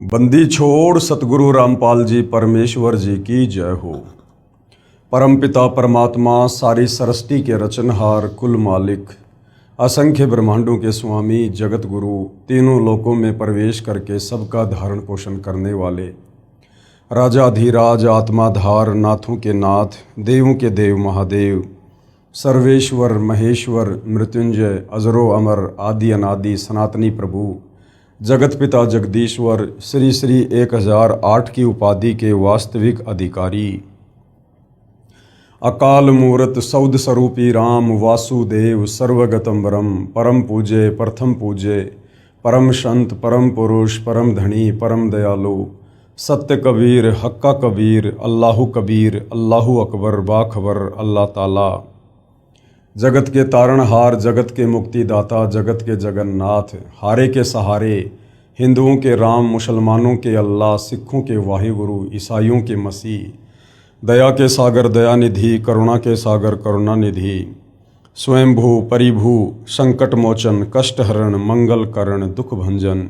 बंदी छोड़ सतगुरु रामपाल जी परमेश्वर जी की जय हो। परमपिता परमात्मा सारी सृष्टि के रचनहार कुल मालिक असंख्य ब्रह्मांडों के स्वामी जगत गुरु तीनों लोकों में प्रवेश करके सबका धारण पोषण करने वाले राजाधीराज आत्माधार नाथों के नाथ देवों के देव महादेव सर्वेश्वर महेश्वर मृत्युंजय अजरो अमर आदि अनादि सनातनी प्रभु जगत पिता जगदीश्वर श्री श्री 1008 की उपाधि के वास्तविक अधिकारी अकाल मूर्त सौद स्वरूपी राम वासुदेव सर्वगतम परम पूजे प्रथम पूजे परम संत परम पुरुष परम धनी परम दयालु सत्य कबीर हक्का कबीर अल्लाहु कबीर अल्लाहु अकबर बाखबर अल्लाह ताला जगत के तारणहार जगत के मुक्तिदाता जगत के जगन्नाथ हारे के सहारे हिंदुओं के राम मुसलमानों के अल्लाह सिखों के वाहिगुरु ईसाइयों के मसीह दया के सागर दयानिधि करुणा के सागर करुणानिधि स्वयंभू परिभू संकट मोचन कष्टहरण मंगल करण दुख भंजन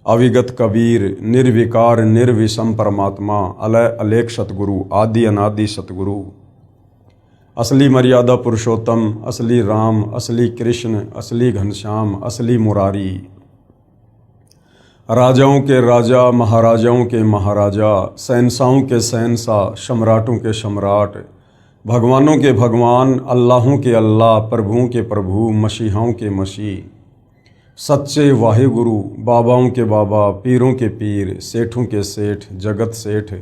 अविगत कबीर निर्विकार निर्विषम परमात्मा अलय अलेख सतगुरु आदि अनादि सतगुरु असली मर्यादा पुरुषोत्तम असली राम असली कृष्ण असली घनश्याम असली मुरारी राजाओं के राजा महाराजाओं के महाराजा शहंशाहों के शहंशाह सम्राटों के सम्राट भगवानों के भगवान अल्लाहों के अल्लाह प्रभुओं के प्रभु मसीहाओं के मसीह सच्चे वाहिगुरु बाबाओं के बाबा पीरों के पीर सेठों के सेठ जगत सेठ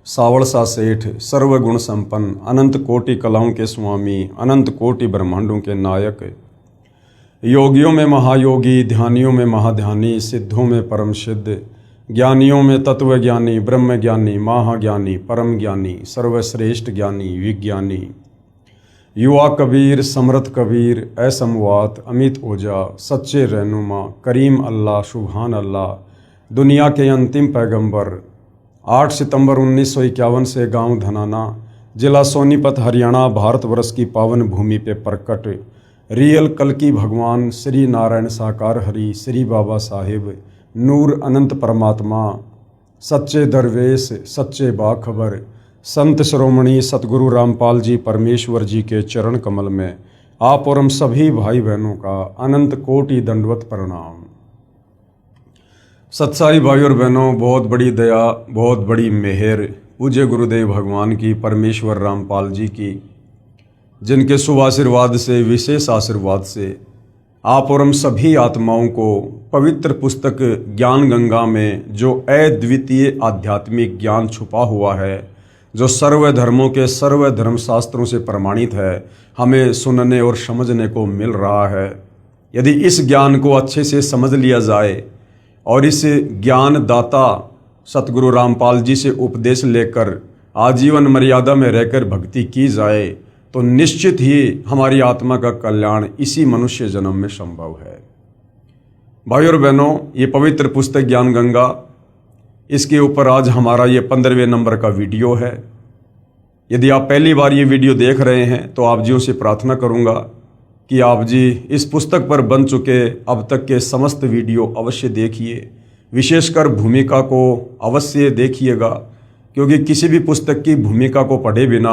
सावड़सा सेठ सर्वगुण संपन्न अनंत कोटि कलाओं के स्वामी अनंत कोटि ब्रह्मांडों के नायक योगियों में महायोगी ध्यानियों में महाध्यानी सिद्धों में परम सिद्ध ज्ञानियों में तत्वज्ञानी ब्रह्मज्ञानी महाज्ञानी परम ज्ञानी सर्वश्रेष्ठ ज्ञानी विज्ञानी युवा कबीर समर्थ कबीर असमवात अमित ओझा सच्चे रहनुमा करीम अल्लाह सुभान अल्लाह दुनिया के अंतिम पैगंबर 8 सितंबर 1951 से गांव धनाना जिला सोनीपत हरियाणा भारतवर्ष की पावन भूमि पे प्रकट रियल कल्कि भगवान श्री नारायण साकार हरि श्री बाबा साहिब नूर अनंत परमात्मा सच्चे दरवेश सच्चे बाखबर संत शिरोमणि सतगुरु रामपाल जी परमेश्वर जी के चरण कमल में आप और हम सभी भाई बहनों का अनंत कोटि दंडवत प्रणाम। सत्साई भाई और बहनों, बहुत बड़ी दया बहुत बड़ी मेहर पूज्य गुरुदेव भगवान की परमेश्वर रामपाल जी की, जिनके शुभ आशीर्वाद से विशेष आशीर्वाद से आप और हम सभी आत्माओं को पवित्र पुस्तक ज्ञान गंगा में जो अद्वितीय आध्यात्मिक ज्ञान छुपा हुआ है, जो सर्व धर्मों के सर्व धर्म शास्त्रों से प्रमाणित है, हमें सुनने और समझने को मिल रहा है। यदि इस ज्ञान को अच्छे से समझ लिया जाए और इस ज्ञान दाता सतगुरु रामपाल जी से उपदेश लेकर आजीवन मर्यादा में रहकर भक्ति की जाए तो निश्चित ही हमारी आत्मा का कल्याण इसी मनुष्य जन्म में संभव है। भाई और बहनों, ये पवित्र पुस्तक ज्ञान गंगा, इसके ऊपर आज हमारा ये 15वें नंबर का वीडियो है। यदि आप पहली बार ये वीडियो देख रहे हैं तो आप जी से प्रार्थना करूँगा कि आप जी इस पुस्तक पर बन चुके अब तक के समस्त वीडियो अवश्य देखिए, विशेषकर भूमिका को अवश्य देखिएगा, क्योंकि किसी भी पुस्तक की भूमिका को पढ़े बिना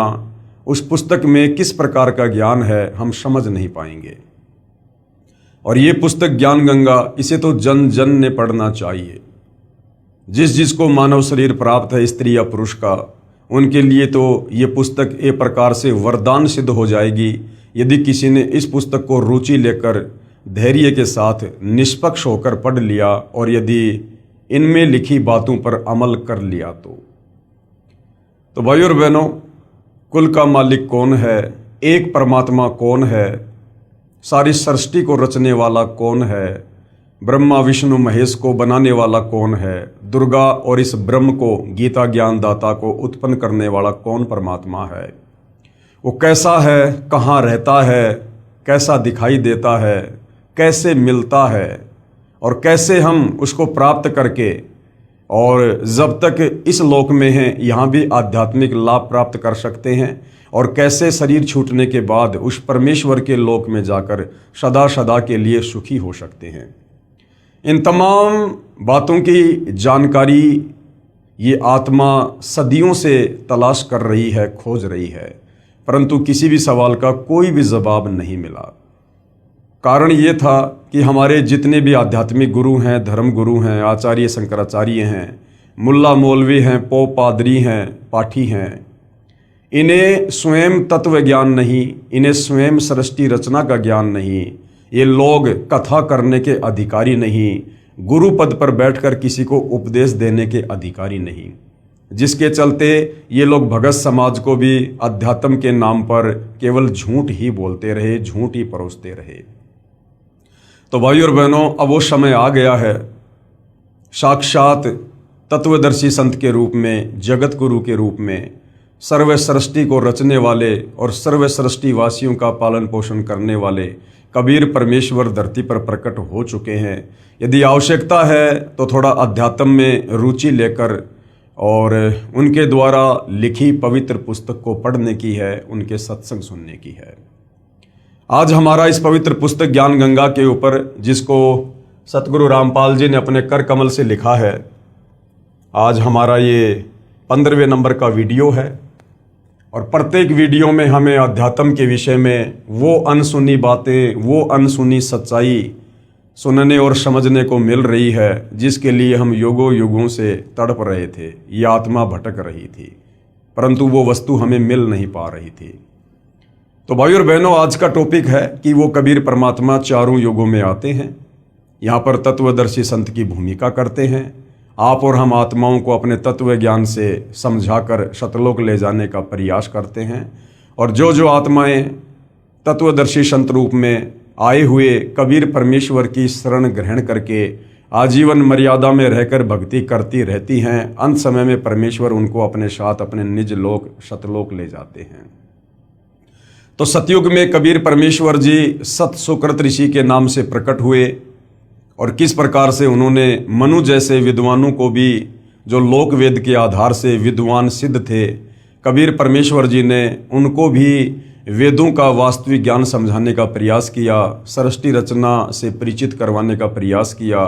उस पुस्तक में किस प्रकार का ज्ञान है हम समझ नहीं पाएंगे। और ये पुस्तक ज्ञान गंगा, इसे तो जन जन ने पढ़ना चाहिए। जिसको मानव शरीर प्राप्त है स्त्री या पुरुष का, उनके लिए तो ये पुस्तक एक प्रकार से वरदान सिद्ध हो जाएगी यदि किसी ने इस पुस्तक को रुचि लेकर धैर्य के साथ निष्पक्ष होकर पढ़ लिया और यदि इनमें लिखी बातों पर अमल कर लिया तो भाई और बहनों, कुल का मालिक कौन है, एक परमात्मा कौन है, सारी सृष्टि को रचने वाला कौन है, ब्रह्मा विष्णु महेश को बनाने वाला कौन है, दुर्गा और इस ब्रह्म को गीता ज्ञान दाता को उत्पन्न करने वाला कौन परमात्मा है, वो कैसा है, कहाँ रहता है, कैसा दिखाई देता है, कैसे मिलता है और कैसे हम उसको प्राप्त करके और जब तक इस लोक में हैं यहाँ भी आध्यात्मिक लाभ प्राप्त कर सकते हैं और कैसे शरीर छूटने के बाद उस परमेश्वर के लोक में जाकर सदा सदा के लिए सुखी हो सकते हैं। इन तमाम बातों की जानकारी ये आत्मा सदियों से तलाश कर रही है, खोज रही है, परंतु किसी भी सवाल का कोई भी जवाब नहीं मिला। कारण ये था कि हमारे जितने भी आध्यात्मिक गुरु हैं, धर्म गुरु हैं, आचार्य शंकराचार्य हैं, मुल्ला मौलवी हैं, पोप पादरी हैं, पाठी हैं, इन्हें स्वयं तत्व ज्ञान नहीं, इन्हें स्वयं सृष्टि रचना का ज्ञान नहीं, ये लोग कथा करने के अधिकारी नहीं, गुरु पद पर बैठकर किसी को उपदेश देने के अधिकारी नहीं, जिसके चलते ये लोग भगत समाज को भी अध्यात्म के नाम पर केवल झूठ ही बोलते रहे, झूठ ही परोसते रहे। तो भाई और बहनों, अब वो समय आ गया है, साक्षात तत्वदर्शी संत के रूप में, जगत गुरु के रूप में, सर्व सृष्टि को रचने वाले और सर्व सृष्टि वासियों का पालन पोषण करने वाले कबीर परमेश्वर धरती पर प्रकट हो चुके हैं। यदि आवश्यकता है तो थोड़ा अध्यात्म में रुचि लेकर और उनके द्वारा लिखी पवित्र पुस्तक को पढ़ने की है, उनके सत्संग सुनने की है। आज हमारा इस पवित्र पुस्तक ज्ञान गंगा के ऊपर, जिसको सतगुरु रामपाल जी ने अपने कर कमल से लिखा है, आज हमारा ये 15वें नंबर का वीडियो है। और प्रत्येक वीडियो में हमें अध्यात्म के विषय में वो अनसुनी बातें, वो अनसुनी सच्चाई सुनने और समझने को मिल रही है, जिसके लिए हम युगों युगों से तड़प रहे थे। ये आत्मा भटक रही थी, परंतु वो वस्तु हमें मिल नहीं पा रही थी। तो भाई और बहनों, आज का टॉपिक है कि वो कबीर परमात्मा चारों युगों में आते हैं, यहाँ पर तत्वदर्शी संत की भूमिका करते हैं। आप और हम आत्माओं को अपने तत्व ज्ञान से समझाकर सतलोक ले जाने का प्रयास करते हैं। और जो जो आत्माएं तत्वदर्शी संत रूप में आए हुए कबीर परमेश्वर की शरण ग्रहण करके आजीवन मर्यादा में रहकर भक्ति करती रहती हैं, अंत समय में परमेश्वर उनको अपने साथ अपने निज लोक सतलोक ले जाते हैं। तो सतयुग में कबीर परमेश्वर जी सत सुकृत ऋषि के नाम से प्रकट हुए और किस प्रकार से उन्होंने मनु जैसे विद्वानों को भी, जो लोक वेद के आधार से विद्वान सिद्ध थे, कबीर परमेश्वर जी ने उनको भी वेदों का वास्तविक ज्ञान समझाने का प्रयास किया, सृष्टि रचना से परिचित करवाने का प्रयास किया।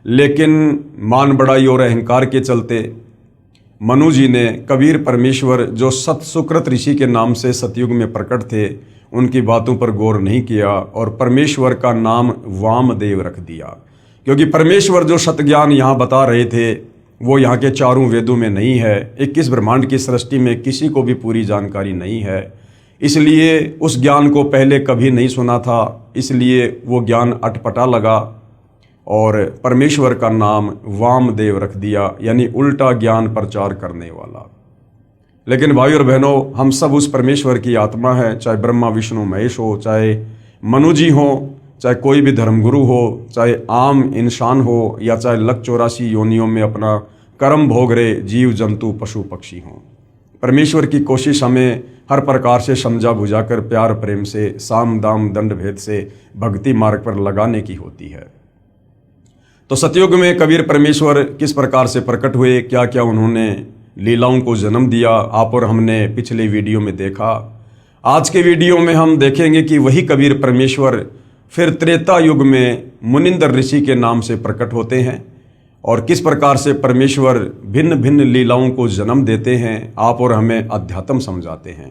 लेकिन मान बढ़ाई और अहंकार के चलते मनु जी ने कबीर परमेश्वर, जो सत सुकृत ऋषि के नाम से सतयुग में प्रकट थे, उनकी बातों पर गौर नहीं किया और परमेश्वर का नाम वामदेव रख दिया। क्योंकि परमेश्वर जो सतज्ञान यहाँ बता रहे थे वो यहाँ के चारों वेदों में नहीं है, 21 ब्रह्मांड की सृष्टि में किसी को भी पूरी जानकारी नहीं है, इसलिए उस ज्ञान को पहले कभी नहीं सुना था, इसलिए वो ज्ञान अटपटा लगा और परमेश्वर का नाम वामदेव रख दिया, यानी उल्टा ज्ञान प्रचार करने वाला। लेकिन भाई और बहनों, हम सब उस परमेश्वर की आत्मा है, चाहे ब्रह्मा विष्णु महेश हो, चाहे मनु जी हो, चाहे कोई भी धर्मगुरु हो, चाहे आम इंसान हो, या चाहे लख 84 योनियों में अपना कर्म भोग रहे जीव जंतु पशु पक्षी हों। परमेश्वर की कोशिश हमें हर प्रकार से समझा बुझाकर प्यार प्रेम से, साम दाम दंड भेद से भक्ति मार्ग पर लगाने की होती है। तो सतयुग में कबीर परमेश्वर किस प्रकार से प्रकट हुए, क्या क्या उन्होंने लीलाओं को जन्म दिया, आप और हमने पिछले वीडियो में देखा। आज के वीडियो में हम देखेंगे कि वही कबीर परमेश्वर फिर त्रेता युग में मुनिंदर ऋषि के नाम से प्रकट होते हैं और किस प्रकार से परमेश्वर भिन्न भिन्न लीलाओं को जन्म देते हैं, आप और हमें अध्यात्म समझाते हैं।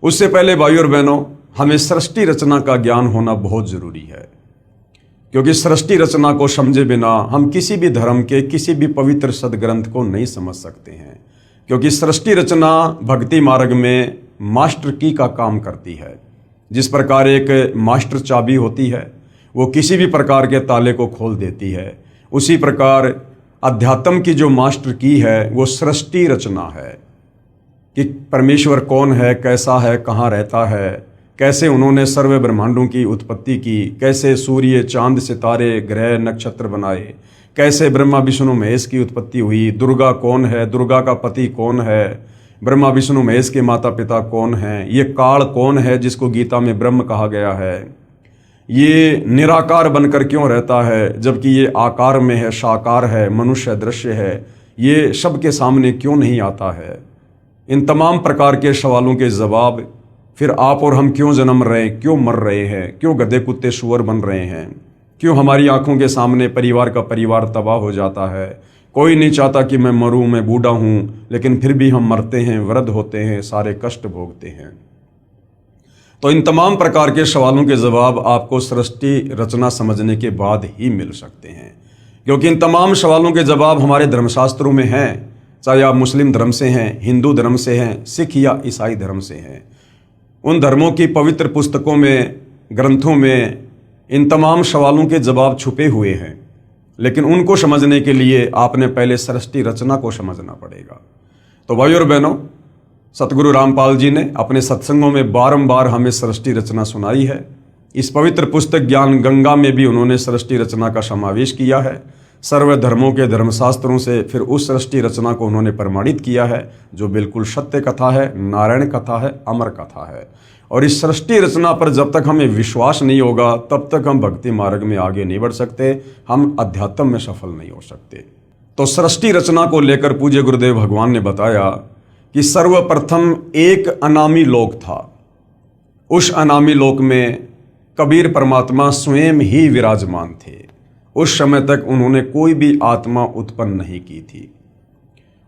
उससे पहले भाई और बहनों, हमें सृष्टि रचना का ज्ञान होना बहुत जरूरी है, क्योंकि सृष्टि रचना को समझे बिना हम किसी भी धर्म के किसी भी पवित्र सदग्रंथ को नहीं समझ सकते हैं। क्योंकि सृष्टि रचना भक्ति मार्ग में मास्टर की का काम करती है। जिस प्रकार एक मास्टर चाबी होती है, वो किसी भी प्रकार के ताले को खोल देती है, उसी प्रकार अध्यात्म की जो मास्टर की है वो सृष्टि रचना है कि परमेश्वर कौन है, कैसा है, कहाँ रहता है, कैसे उन्होंने सर्व ब्रह्मांडों की उत्पत्ति की, कैसे सूर्य चांद सितारे ग्रह नक्षत्र बनाए, कैसे ब्रह्मा विष्णु महेश की उत्पत्ति हुई, दुर्गा कौन है, दुर्गा का पति कौन है, ब्रह्मा विष्णु महेश के माता पिता कौन हैं, ये काल कौन है जिसको गीता में ब्रह्म कहा गया है, ये निराकार बनकर क्यों रहता है जबकि ये आकार में है, साकार है, मनुष्य दृश्य है, ये सबके सामने क्यों नहीं आता है। इन तमाम प्रकार के सवालों के जवाब, फिर आप और हम क्यों जन्म रहे हैं, क्यों मर रहे हैं, क्यों गधे कुत्ते सुअर बन रहे हैं, क्यों हमारी आंखों के सामने परिवार का परिवार तबाह हो जाता है। कोई नहीं चाहता कि मैं मरूं, मैं बूढ़ा हूं, लेकिन फिर भी हम मरते हैं, वृद्ध होते हैं, सारे कष्ट भोगते हैं। तो इन तमाम प्रकार के सवालों के जवाब आपको सृष्टि रचना समझने के बाद ही मिल सकते हैं, क्योंकि इन तमाम सवालों के जवाब हमारे धर्मशास्त्रों में हैं। चाहे आप मुस्लिम धर्म से हैं, हिंदू धर्म से हैं, सिख या ईसाई धर्म से हैं, उन धर्मों की पवित्र पुस्तकों में, ग्रंथों में इन तमाम सवालों के जवाब छुपे हुए हैं। लेकिन उनको समझने के लिए आपने पहले सृष्टि रचना को समझना पड़ेगा। तो भाइयों और बहनों, सतगुरु रामपाल जी ने अपने सत्संगों में बारंबार हमें सृष्टि रचना सुनाई है। इस पवित्र पुस्तक ज्ञान गंगा में भी उन्होंने सृष्टि रचना का समावेश किया है। सर्व धर्मों के धर्मशास्त्रों से फिर उस सृष्टि रचना को उन्होंने प्रमाणित किया है, जो बिल्कुल सत्य कथा है, नारायण कथा है, अमर कथा है। और इस सृष्टि रचना पर जब तक हमें विश्वास नहीं होगा, तब तक हम भक्ति मार्ग में आगे नहीं बढ़ सकते, हम अध्यात्म में सफल नहीं हो सकते। तो सृष्टि रचना को लेकर पूज्य गुरुदेव भगवान ने बताया कि सर्वप्रथम एक अनामी लोक था। उस अनामी लोक में कबीर परमात्मा स्वयं ही विराजमान थे। उस समय तक उन्होंने कोई भी आत्मा उत्पन्न नहीं की थी।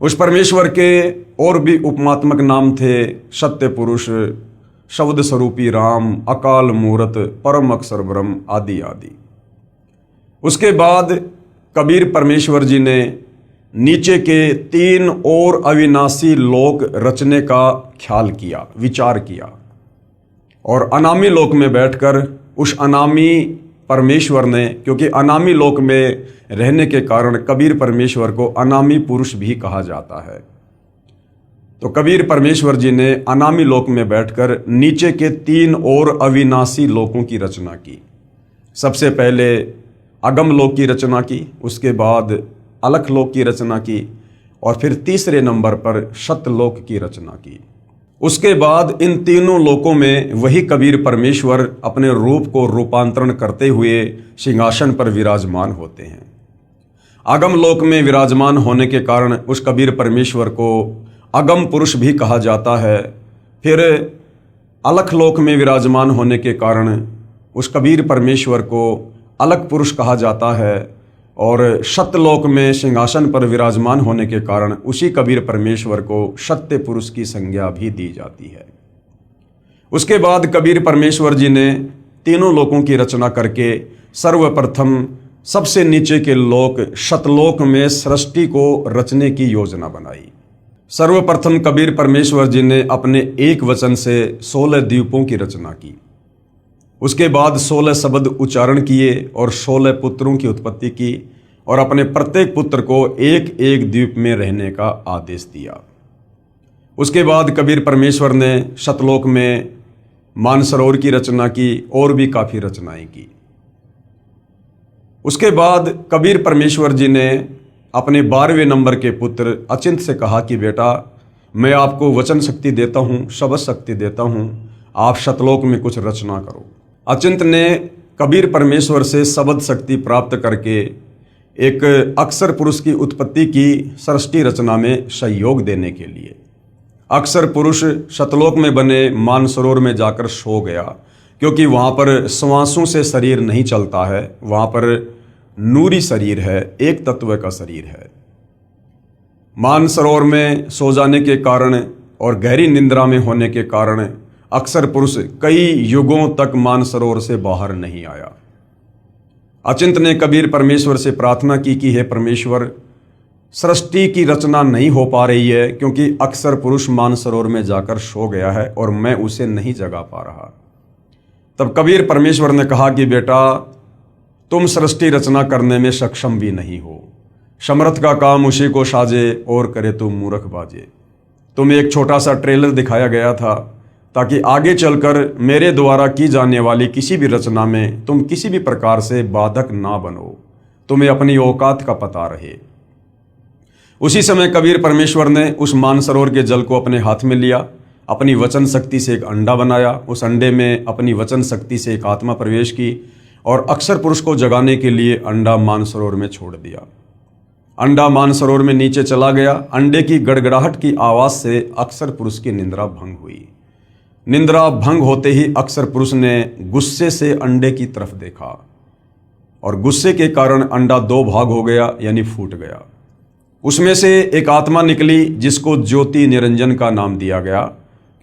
उस परमेश्वर के और भी उपमात्मक नाम थे, सत्य पुरुष, शब्द स्वरूपी राम, अकाल मूरत, परम अक्षर ब्रह्म आदि आदि। उसके बाद कबीर परमेश्वर जी ने नीचे के 3 और अविनाशी लोक रचने का ख्याल किया, विचार किया, और अनामी लोक में बैठकर उस अनामी परमेश्वर ने, क्योंकि अनामी लोक में रहने के कारण कबीर परमेश्वर को अनामी पुरुष भी कहा जाता है, तो कबीर परमेश्वर जी ने अनामी लोक में बैठकर नीचे के 3 और अविनाशी लोकों की रचना की। सबसे पहले अगम लोक की रचना की, उसके बाद अलख लोक की रचना की, और फिर तीसरे नंबर पर सतलोक की रचना की। उसके बाद इन तीनों लोकों में वही कबीर परमेश्वर अपने रूप को रूपांतरण करते हुए सिंहासन पर विराजमान होते हैं। अगम लोक में विराजमान होने के कारण उस कबीर परमेश्वर को अगम पुरुष भी कहा जाता है। फिर अलख लोक में विराजमान होने के कारण उस कबीर परमेश्वर को अलख पुरुष कहा जाता है, और सतलोक में सिंहासन पर विराजमान होने के कारण उसी कबीर परमेश्वर को सत्य पुरुष की संज्ञा भी दी जाती है। उसके बाद कबीर परमेश्वर जी ने तीनों लोकों की रचना करके सर्वप्रथम सबसे नीचे के लोक सतलोक में सृष्टि को रचने की योजना बनाई। सर्वप्रथम कबीर परमेश्वर जी ने अपने एक वचन से 16 द्वीपों की रचना की। उसके बाद 16 शब्द उच्चारण किए और 16 पुत्रों की उत्पत्ति की, और अपने प्रत्येक पुत्र को एक एक द्वीप में रहने का आदेश दिया। उसके बाद कबीर परमेश्वर ने सतलोक में मानसरोवर की रचना की और भी काफ़ी रचनाएं की। उसके बाद कबीर परमेश्वर जी ने अपने 12वें नंबर के पुत्र अचिंत से कहा कि बेटा, मैं आपको वचन शक्ति देता हूँ, शब्द शक्ति देता हूँ, आप सतलोक में कुछ रचना करो। अचिंत ने कबीर परमेश्वर से शब्द शक्ति प्राप्त करके एक अक्षर पुरुष की उत्पत्ति की सृष्टि रचना में सहयोग देने के लिए। अक्षर पुरुष सतलोक में बने मानसरोवर में जाकर सो गया, क्योंकि वहाँ पर श्वासों से शरीर नहीं चलता है, वहाँ पर नूरी शरीर है, एक तत्व का शरीर है। मानसरोवर में सो जाने के कारण और गहरी निंद्रा में होने के कारण अक्षर पुरुष कई युगों तक मानसरोवर से बाहर नहीं आया। अचिंत ने कबीर परमेश्वर से प्रार्थना की कि हे परमेश्वर, सृष्टि की रचना नहीं हो पा रही है, क्योंकि अक्षर पुरुष मानसरोवर में जाकर सो गया है और मैं उसे नहीं जगा पा रहा। तब कबीर परमेश्वर ने कहा कि बेटा, तुम सृष्टि रचना करने में सक्षम भी नहीं हो, समर्थ का काम उसी को साजे और करे तुम मूर्ख बाजे। तुम्हें एक छोटा सा ट्रेलर दिखाया गया था ताकि आगे चलकर मेरे द्वारा की जाने वाली किसी भी रचना में तुम किसी भी प्रकार से बाधक ना बनो, तुम्हें अपनी औकात का पता रहे। उसी समय कबीर परमेश्वर ने उस मानसरोवर के जल को अपने हाथ में लिया, अपनी वचन शक्ति से एक अंडा बनाया, उस अंडे में अपनी वचन शक्ति से एक आत्मा प्रवेश की और अक्षर पुरुष को जगाने के लिए अंडा मानसरोवर में छोड़ दिया। अंडा मानसरोवर में नीचे चला गया। अंडे की गड़गड़ाहट की आवाज़ से अक्षर पुरुष की निंद्रा भंग हुई। निंद्रा भंग होते ही अक्षर पुरुष ने गुस्से से अंडे की तरफ देखा और गुस्से के कारण अंडा दो भाग हो गया, यानी फूट गया। उसमें से एक आत्मा निकली जिसको ज्योति निरंजन का नाम दिया गया,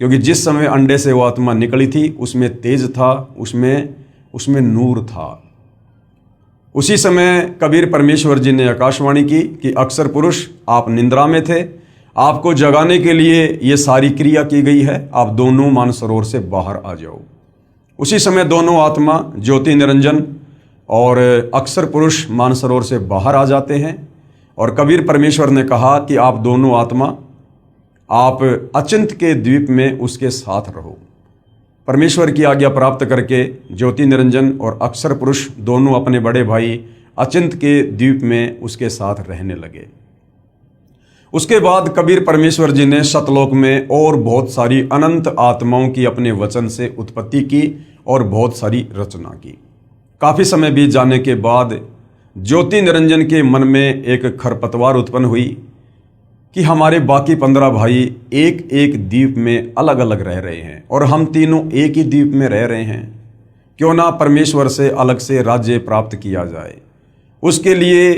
क्योंकि जिस समय अंडे से वो आत्मा निकली थी उसमें तेज था, उसमें नूर था। उसी समय कबीर परमेश्वर जी ने आकाशवाणी की कि अक्सर पुरुष, आप निंद्रा में थे, आपको जगाने के लिए ये सारी क्रिया की गई है, आप दोनों मानसरोवर से बाहर आ जाओ। उसी समय दोनों आत्मा ज्योति निरंजन और अक्सर पुरुष मानसरोवर से बाहर आ जाते हैं और कबीर परमेश्वर ने कहा कि आप दोनों आत्मा, आप अचिंत के द्वीप में उसके साथ रहो। परमेश्वर की आज्ञा प्राप्त करके ज्योति निरंजन और अक्सर पुरुष दोनों अपने बड़े भाई अचिंत के द्वीप में उसके साथ रहने लगे। उसके बाद कबीर परमेश्वर जी ने सतलोक में और बहुत सारी अनंत आत्माओं की अपने वचन से उत्पत्ति की और बहुत सारी रचना की। काफी समय बीत जाने के बाद ज्योति निरंजन के मन में एक खरपतवार उत्पन्न हुई कि हमारे बाकी 15 भाई एक एक द्वीप में अलग अलग रह रहे हैं और हम तीनों एक ही द्वीप में रह रहे हैं, क्यों ना परमेश्वर से अलग से राज्य प्राप्त किया जाए। उसके लिए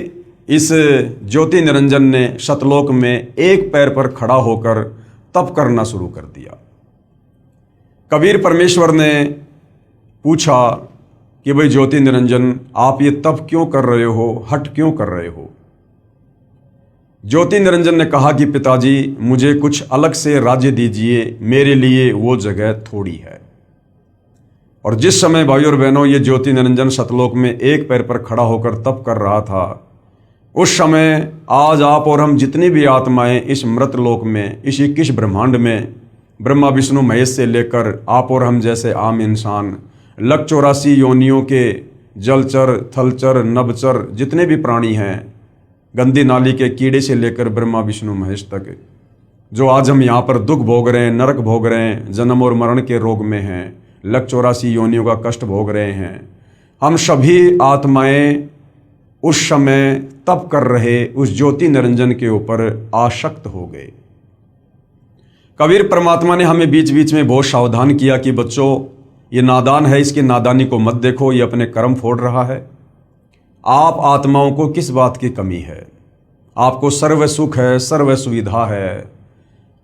इस ज्योति निरंजन ने सतलोक में एक पैर पर खड़ा होकर तप करना शुरू कर दिया। कबीर परमेश्वर ने पूछा कि भाई ज्योति निरंजन, आप ये तप क्यों कर रहे हो, हठ क्यों कर रहे हो? ज्योति निरंजन ने कहा कि पिताजी, मुझे कुछ अलग से राज्य दीजिए, मेरे लिए वो जगह थोड़ी है। और जिस समय भाई और बहनों ये ज्योति निरंजन सतलोक में एक पैर पर खड़ा होकर तप कर रहा था, उस समय आज आप और हम जितनी भी आत्माएं इस मृत लोक में, इस 21 ब्रह्मांड में, ब्रह्मा विष्णु महेश से लेकर आप और हम जैसे आम इंसान, 184 योनियों के जलचर, थलचर, नभचर जितने भी प्राणी हैं, गंदी नाली के कीड़े से लेकर ब्रह्मा विष्णु महेश तक, जो आज हम यहाँ पर दुख भोग रहे हैं, नरक भोग रहे हैं, जन्म और मरण के रोग में हैं, 184 योनियों का कष्ट भोग रहे हैं, हम सभी आत्माएं उस समय तप कर रहे उस ज्योति निरंजन के ऊपर आसक्त हो गए। कबीर परमात्मा ने हमें बीच बीच में बहुत सावधान किया कि बच्चों, ये नादान है, इसकी नादानी को मत देखो, ये अपने कर्म फोड़ रहा है। आप आत्माओं को किस बात की कमी है? आपको सर्व सुख है, सर्व सुविधा है,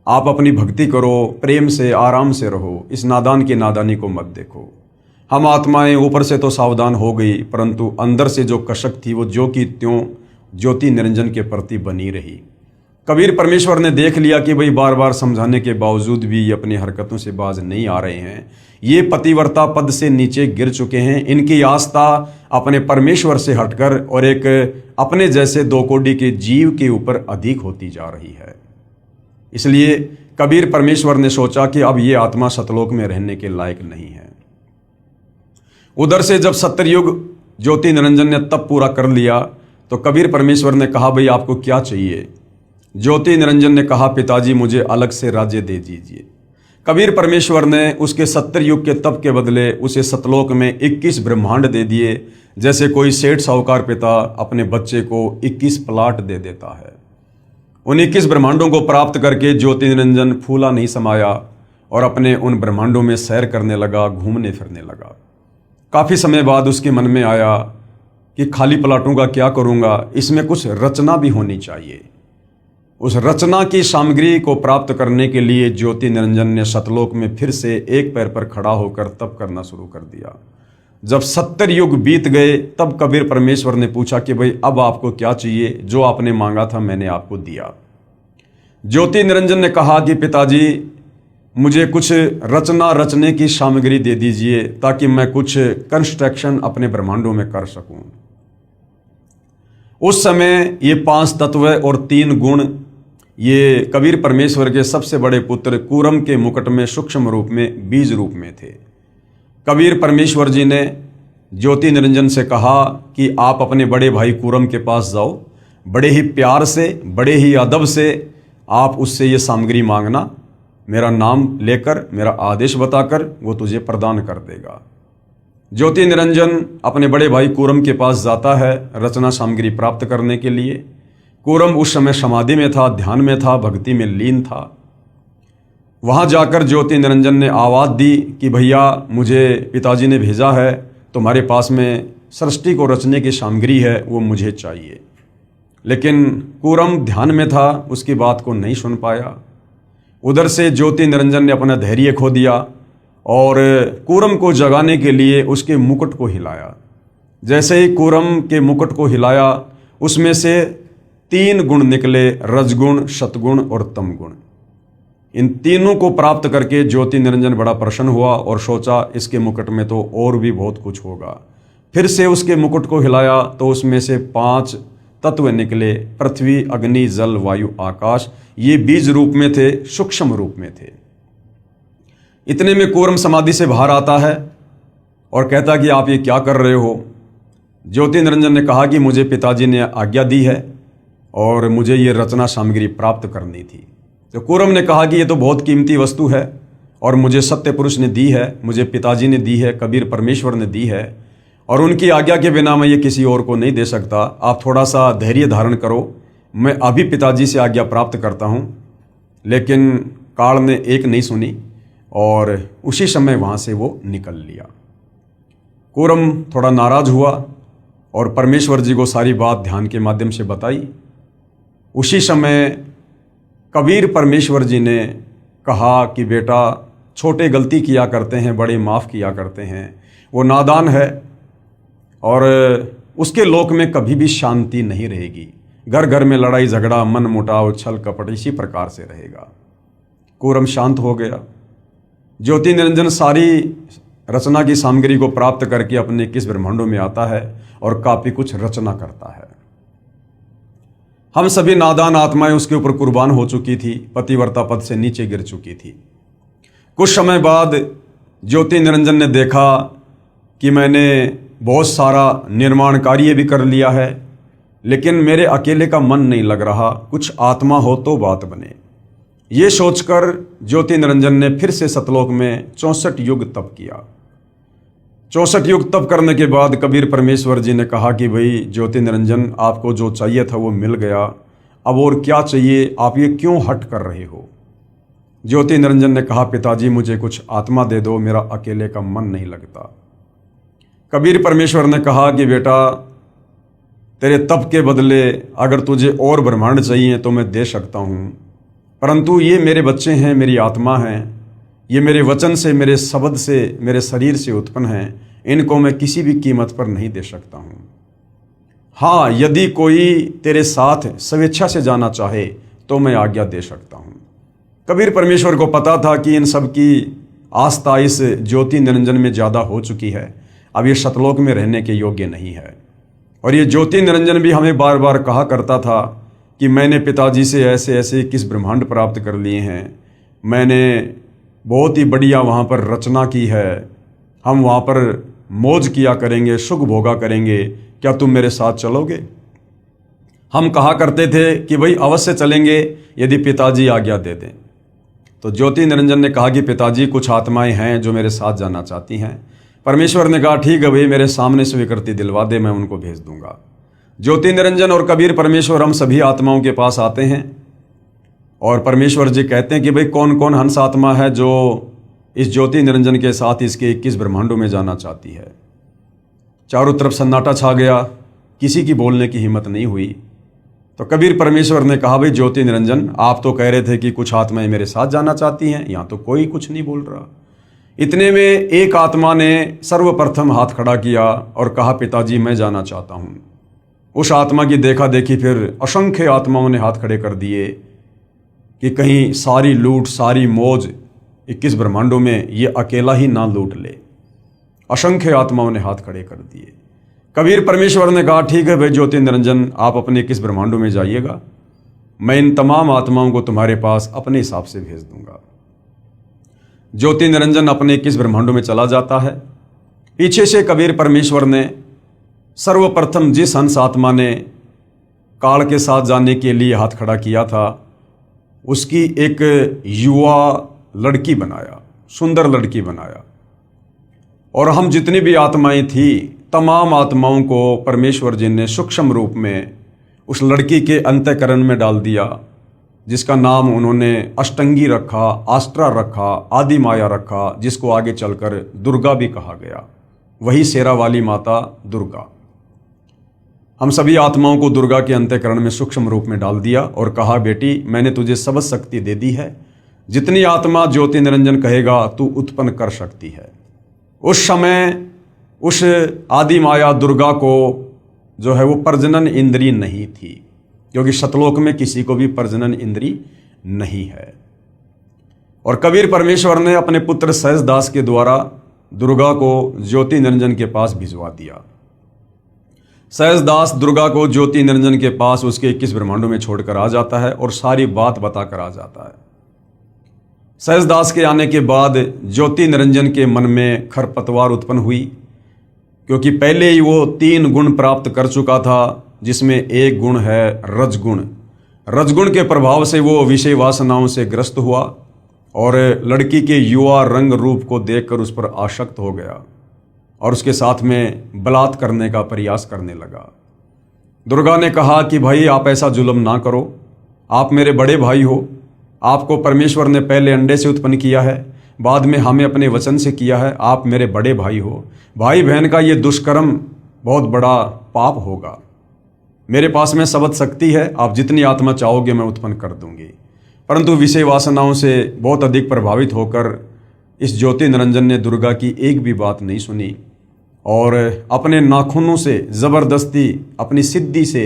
आप अपनी भक्ति करो, प्रेम से आराम से रहो, इस नादान की नादानी को मत देखो। हम आत्माएं ऊपर से तो सावधान हो गई, परंतु अंदर से जो कशक थी वो ज्यों की त्यों ज्योति निरंजन के प्रति बनी रही। कबीर परमेश्वर ने देख लिया कि भाई बार बार समझाने के बावजूद भी ये अपनी हरकतों से बाज नहीं आ रहे हैं, ये पतिव्रता पद से नीचे गिर चुके हैं, इनकी आस्था अपने परमेश्वर से हटकर और एक अपने जैसे 2 कोटि के जीव के ऊपर अधिक होती जा रही है। इसलिए कबीर परमेश्वर ने सोचा कि अब ये आत्मा सतलोक में रहने के लायक नहीं है। उधर से जब सत्तरयुग ज्योति निरंजन ने तप पूरा कर लिया तो कबीर परमेश्वर ने कहा, भाई आपको क्या चाहिए? ज्योति निरंजन ने कहा, पिताजी मुझे अलग से राज्य दे दीजिए। कबीर परमेश्वर ने उसके 70 युग के तप के बदले उसे सतलोक में 21 ब्रह्मांड दे दिए, जैसे कोई सेठ साहूकार पिता अपने बच्चे को 21 प्लाट दे देता है। उन 21 ब्रह्मांडों को प्राप्त करके ज्योति निरंजन फूला नहीं समाया और अपने उन ब्रह्मांडों में सैर करने लगा, घूमने फिरने लगा। काफ़ी समय बाद उसके मन में आया कि खाली प्लाटों का क्या करूँगा, इसमें कुछ रचना भी होनी चाहिए। उस रचना की सामग्री को प्राप्त करने के लिए ज्योति निरंजन ने सतलोक में फिर से एक पैर पर खड़ा होकर तप करना शुरू कर दिया। जब 70 युग बीत गए तब कबीर परमेश्वर ने पूछा कि भाई अब आपको क्या चाहिए? जो आपने मांगा था मैंने आपको दिया। ज्योति निरंजन ने कहा कि पिताजी मुझे कुछ रचना रचने की सामग्री दे दीजिए ताकि मैं कुछ कंस्ट्रक्शन अपने ब्रह्मांडों में कर सकूं। उस समय ये 5 तत्व और 3 गुण ये कबीर परमेश्वर के सबसे बड़े पुत्र कूरम के मुकुट में सूक्ष्म रूप में बीज रूप में थे। कबीर परमेश्वर जी ने ज्योति निरंजन से कहा कि आप अपने बड़े भाई कूरम के पास जाओ, बड़े ही प्यार से, बड़े ही अदब से आप उससे ये सामग्री मांगना, मेरा नाम लेकर, मेरा आदेश बताकर वो तुझे प्रदान कर देगा। ज्योति निरंजन अपने बड़े भाई कूरम के पास जाता है रचना सामग्री प्राप्त करने के लिए। कूरम उस समय समाधि में था, ध्यान में था, भक्ति में लीन था। वहाँ जाकर ज्योति निरंजन ने आवाज़ दी कि भैया मुझे पिताजी ने भेजा है तुम्हारे पास में सृष्टि को रचने की सामग्री है वो मुझे चाहिए। लेकिन कूरम ध्यान में था, उसकी बात को नहीं सुन पाया। उधर से ज्योति निरंजन ने अपना धैर्य खो दिया और कूरम को जगाने के लिए उसके मुकुट को हिलाया। जैसे ही कूरम के मुकुट को हिलाया, उसमें से 3 गुण निकले, रजगुण, सतगुण और तमगुण। इन तीनों को प्राप्त करके ज्योति निरंजन बड़ा प्रसन्न हुआ और सोचा इसके मुकुट में तो और भी बहुत कुछ होगा। फिर से उसके मुकुट को हिलाया तो उसमें से 5 तत्व निकले, पृथ्वी, अग्नि, जल, वायु, आकाश। ये बीज रूप में थे, सूक्ष्म रूप में थे। इतने में कूरम समाधि से बाहर आता है और कहता कि आप ये क्या कर रहे हो। ज्योति निरंजन ने कहा कि मुझे पिताजी ने आज्ञा दी है और मुझे ये रचना सामग्री प्राप्त करनी थी। तो कूरम ने कहा कि ये तो बहुत कीमती वस्तु है और मुझे सत्य पुरुष ने दी है, मुझे पिताजी ने दी है, कबीर परमेश्वर ने दी है और उनकी आज्ञा के बिना मैं ये किसी और को नहीं दे सकता। आप थोड़ा सा धैर्य धारण करो, मैं अभी पिताजी से आज्ञा प्राप्त करता हूँ। लेकिन काल ने एक नहीं सुनी और उसी समय वहाँ से वो निकल लिया। कूरम थोड़ा नाराज हुआ और परमेश्वर जी को सारी बात ध्यान के माध्यम से बताई। उसी समय कबीर परमेश्वर जी ने कहा कि बेटा, छोटे गलती किया करते हैं, बड़े माफ़ किया करते हैं। वो नादान है और उसके लोक में कभी भी शांति नहीं रहेगी। घर घर में लड़ाई झगड़ा, मन मुटाव, छल कपट इसी प्रकार से रहेगा। कूरम शांत हो गया। ज्योति निरंजन सारी रचना की सामग्री को प्राप्त करके अपने 21 ब्रह्मांडों में आता है और काफी कुछ रचना करता है। हम सभी नादान आत्माएं उसके ऊपर कुर्बान हो चुकी थी, पतिव्रता पद से नीचे गिर चुकी थी। कुछ समय बाद ज्योति निरंजन ने देखा कि मैंने बहुत सारा निर्माण कार्य भी कर लिया है, लेकिन मेरे अकेले का मन नहीं लग रहा, कुछ आत्मा हो तो बात बने। ये सोचकर ज्योति निरंजन ने फिर से सतलोक में 64 युग तप किया। 64 युग तप करने के बाद कबीर परमेश्वर जी ने कहा कि भाई ज्योति निरंजन, आपको जो चाहिए था वो मिल गया, अब और क्या चाहिए, आप ये क्यों हट कर रहे हो। ज्योति निरंजन ने कहा, पिताजी मुझे कुछ आत्मा दे दो, मेरा अकेले का मन नहीं लगता। कबीर परमेश्वर ने कहा कि बेटा, तेरे तप के बदले अगर तुझे और ब्रह्मांड चाहिए तो मैं दे सकता हूँ, परंतु ये मेरे बच्चे हैं, मेरी आत्मा हैं, ये मेरे वचन से, मेरे शब्द से, मेरे शरीर से उत्पन्न हैं, इनको मैं किसी भी कीमत पर नहीं दे सकता हूँ। हाँ, यदि कोई तेरे साथ स्वेच्छा से जाना चाहे तो मैं आज्ञा दे सकता हूँ। कबीर परमेश्वर को पता था कि इन सब की आस्था इस ज्योति निरंजन में ज़्यादा हो चुकी है, अब ये सतलोक में रहने के योग्य नहीं है। और ये ज्योति निरंजन भी हमें बार बार कहा करता था कि मैंने पिताजी से ऐसे ऐसे 21 ब्रह्मांड प्राप्त कर लिए हैं, मैंने बहुत ही बढ़िया वहाँ पर रचना की है, हम वहाँ पर मौज किया करेंगे, सुख भोगा करेंगे, क्या तुम मेरे साथ चलोगे। हम कहा करते थे कि भाई अवश्य चलेंगे यदि पिताजी आज्ञा दे दें। तो ज्योति निरंजन ने कहा कि पिताजी, कुछ आत्माएं हैं जो मेरे साथ जाना चाहती हैं। परमेश्वर ने कहा, ठीक है भाई, मेरे सामने स्वीकृति दिलवा दे, मैं उनको भेज दूंगा। ज्योति निरंजन और कबीर परमेश्वर हम सभी आत्माओं के पास आते हैं और परमेश्वर जी कहते हैं कि भाई कौन कौन हंस आत्मा है जो इस ज्योति निरंजन के साथ इसके 21 ब्रह्मांडों में जाना चाहती है। चारों तरफ सन्नाटा छा गया, किसी की बोलने की हिम्मत नहीं हुई। तो कबीर परमेश्वर ने कहा, भाई ज्योति निरंजन, आप तो कह रहे थे कि कुछ आत्माएं मेरे साथ जाना चाहती हैं, यहाँ तो कोई कुछ नहीं बोल रहा। इतने में एक आत्मा ने सर्वप्रथम हाथ खड़ा किया और कहा, पिताजी मैं जाना चाहता हूँ। उस आत्मा की देखा देखी फिर असंख्य आत्माओं ने हाथ खड़े कर दिए कि कहीं सारी लूट, सारी मौज 21 ब्रह्मांडों में ये अकेला ही ना लूट ले। असंख्य आत्माओं ने हाथ खड़े कर दिए। कबीर परमेश्वर ने कहा, ठीक है भाई ज्योति निरंजन, आप अपने 21 ब्रह्मांडों में जाइएगा, मैं इन तमाम आत्माओं को तुम्हारे पास अपने हिसाब से भेज दूंगा। ज्योति निरंजन अपने 21 ब्रह्मांडों में चला जाता है। पीछे से कबीर परमेश्वर ने सर्वप्रथम जिस हंस आत्मा ने काल के साथ जाने के लिए हाथ खड़ा किया था, उसकी एक युवा लड़की बनाया, सुंदर लड़की बनाया। और हम जितनी भी आत्माएं थी, तमाम आत्माओं को परमेश्वर जी ने सूक्ष्म रूप में उस लड़की के अंतःकरण में डाल दिया, जिसका नाम उन्होंने अष्टंगी रखा, आस्ट्रा रखा, आदि माया रखा, जिसको आगे चलकर दुर्गा भी कहा गया। वही शेरा वाली माता दुर्गा। हम सभी आत्माओं को दुर्गा के अंतःकरण में सूक्ष्म रूप में डाल दिया और कहा, बेटी मैंने तुझे सब शक्ति दे दी है, जितनी आत्मा ज्योति निरंजन कहेगा तू उत्पन्न कर सकती है। उस समय उस आदि माया दुर्गा को जो है वो प्रजनन इंद्री नहीं थी, क्योंकि सतलोक में किसी को भी प्रजनन इंद्री नहीं है। और कबीर परमेश्वर ने अपने पुत्र सहजदास के द्वारा दुर्गा को ज्योति निरंजन के पास भिजवा दिया। सहजदास दुर्गा को ज्योति निरंजन के पास उसके 21 ब्रह्मांडों में छोड़कर आ जाता है और सारी बात बताकर आ जाता है। सहजदास के आने के बाद ज्योति निरंजन के मन में खरपतवार उत्पन्न हुई, क्योंकि पहले ही वो 3 गुण प्राप्त कर चुका था, जिसमें एक गुण है रजगुण। रजगुण के प्रभाव से वो विषय वासनाओं से ग्रस्त हुआ और लड़की के युवा रंग रूप को देखकर उस पर आसक्त हो गया और उसके साथ में बलात् करने का प्रयास करने लगा। दुर्गा ने कहा कि भाई आप ऐसा जुल्म ना करो, आप मेरे बड़े भाई हो, आपको परमेश्वर ने पहले अंडे से उत्पन्न किया है, बाद में हमें अपने वचन से किया है, आप मेरे बड़े भाई हो, भाई बहन का ये दुष्कर्म बहुत बड़ा पाप होगा। मेरे पास में सबद शक्ति है, आप जितनी आत्मा चाहोगे मैं उत्पन्न कर दूंगी। परंतु विषय वासनाओं से बहुत अधिक प्रभावित होकर इस ज्योति निरंजन ने दुर्गा की एक भी बात नहीं सुनी और अपने नाखूनों से जबरदस्ती अपनी सिद्धि से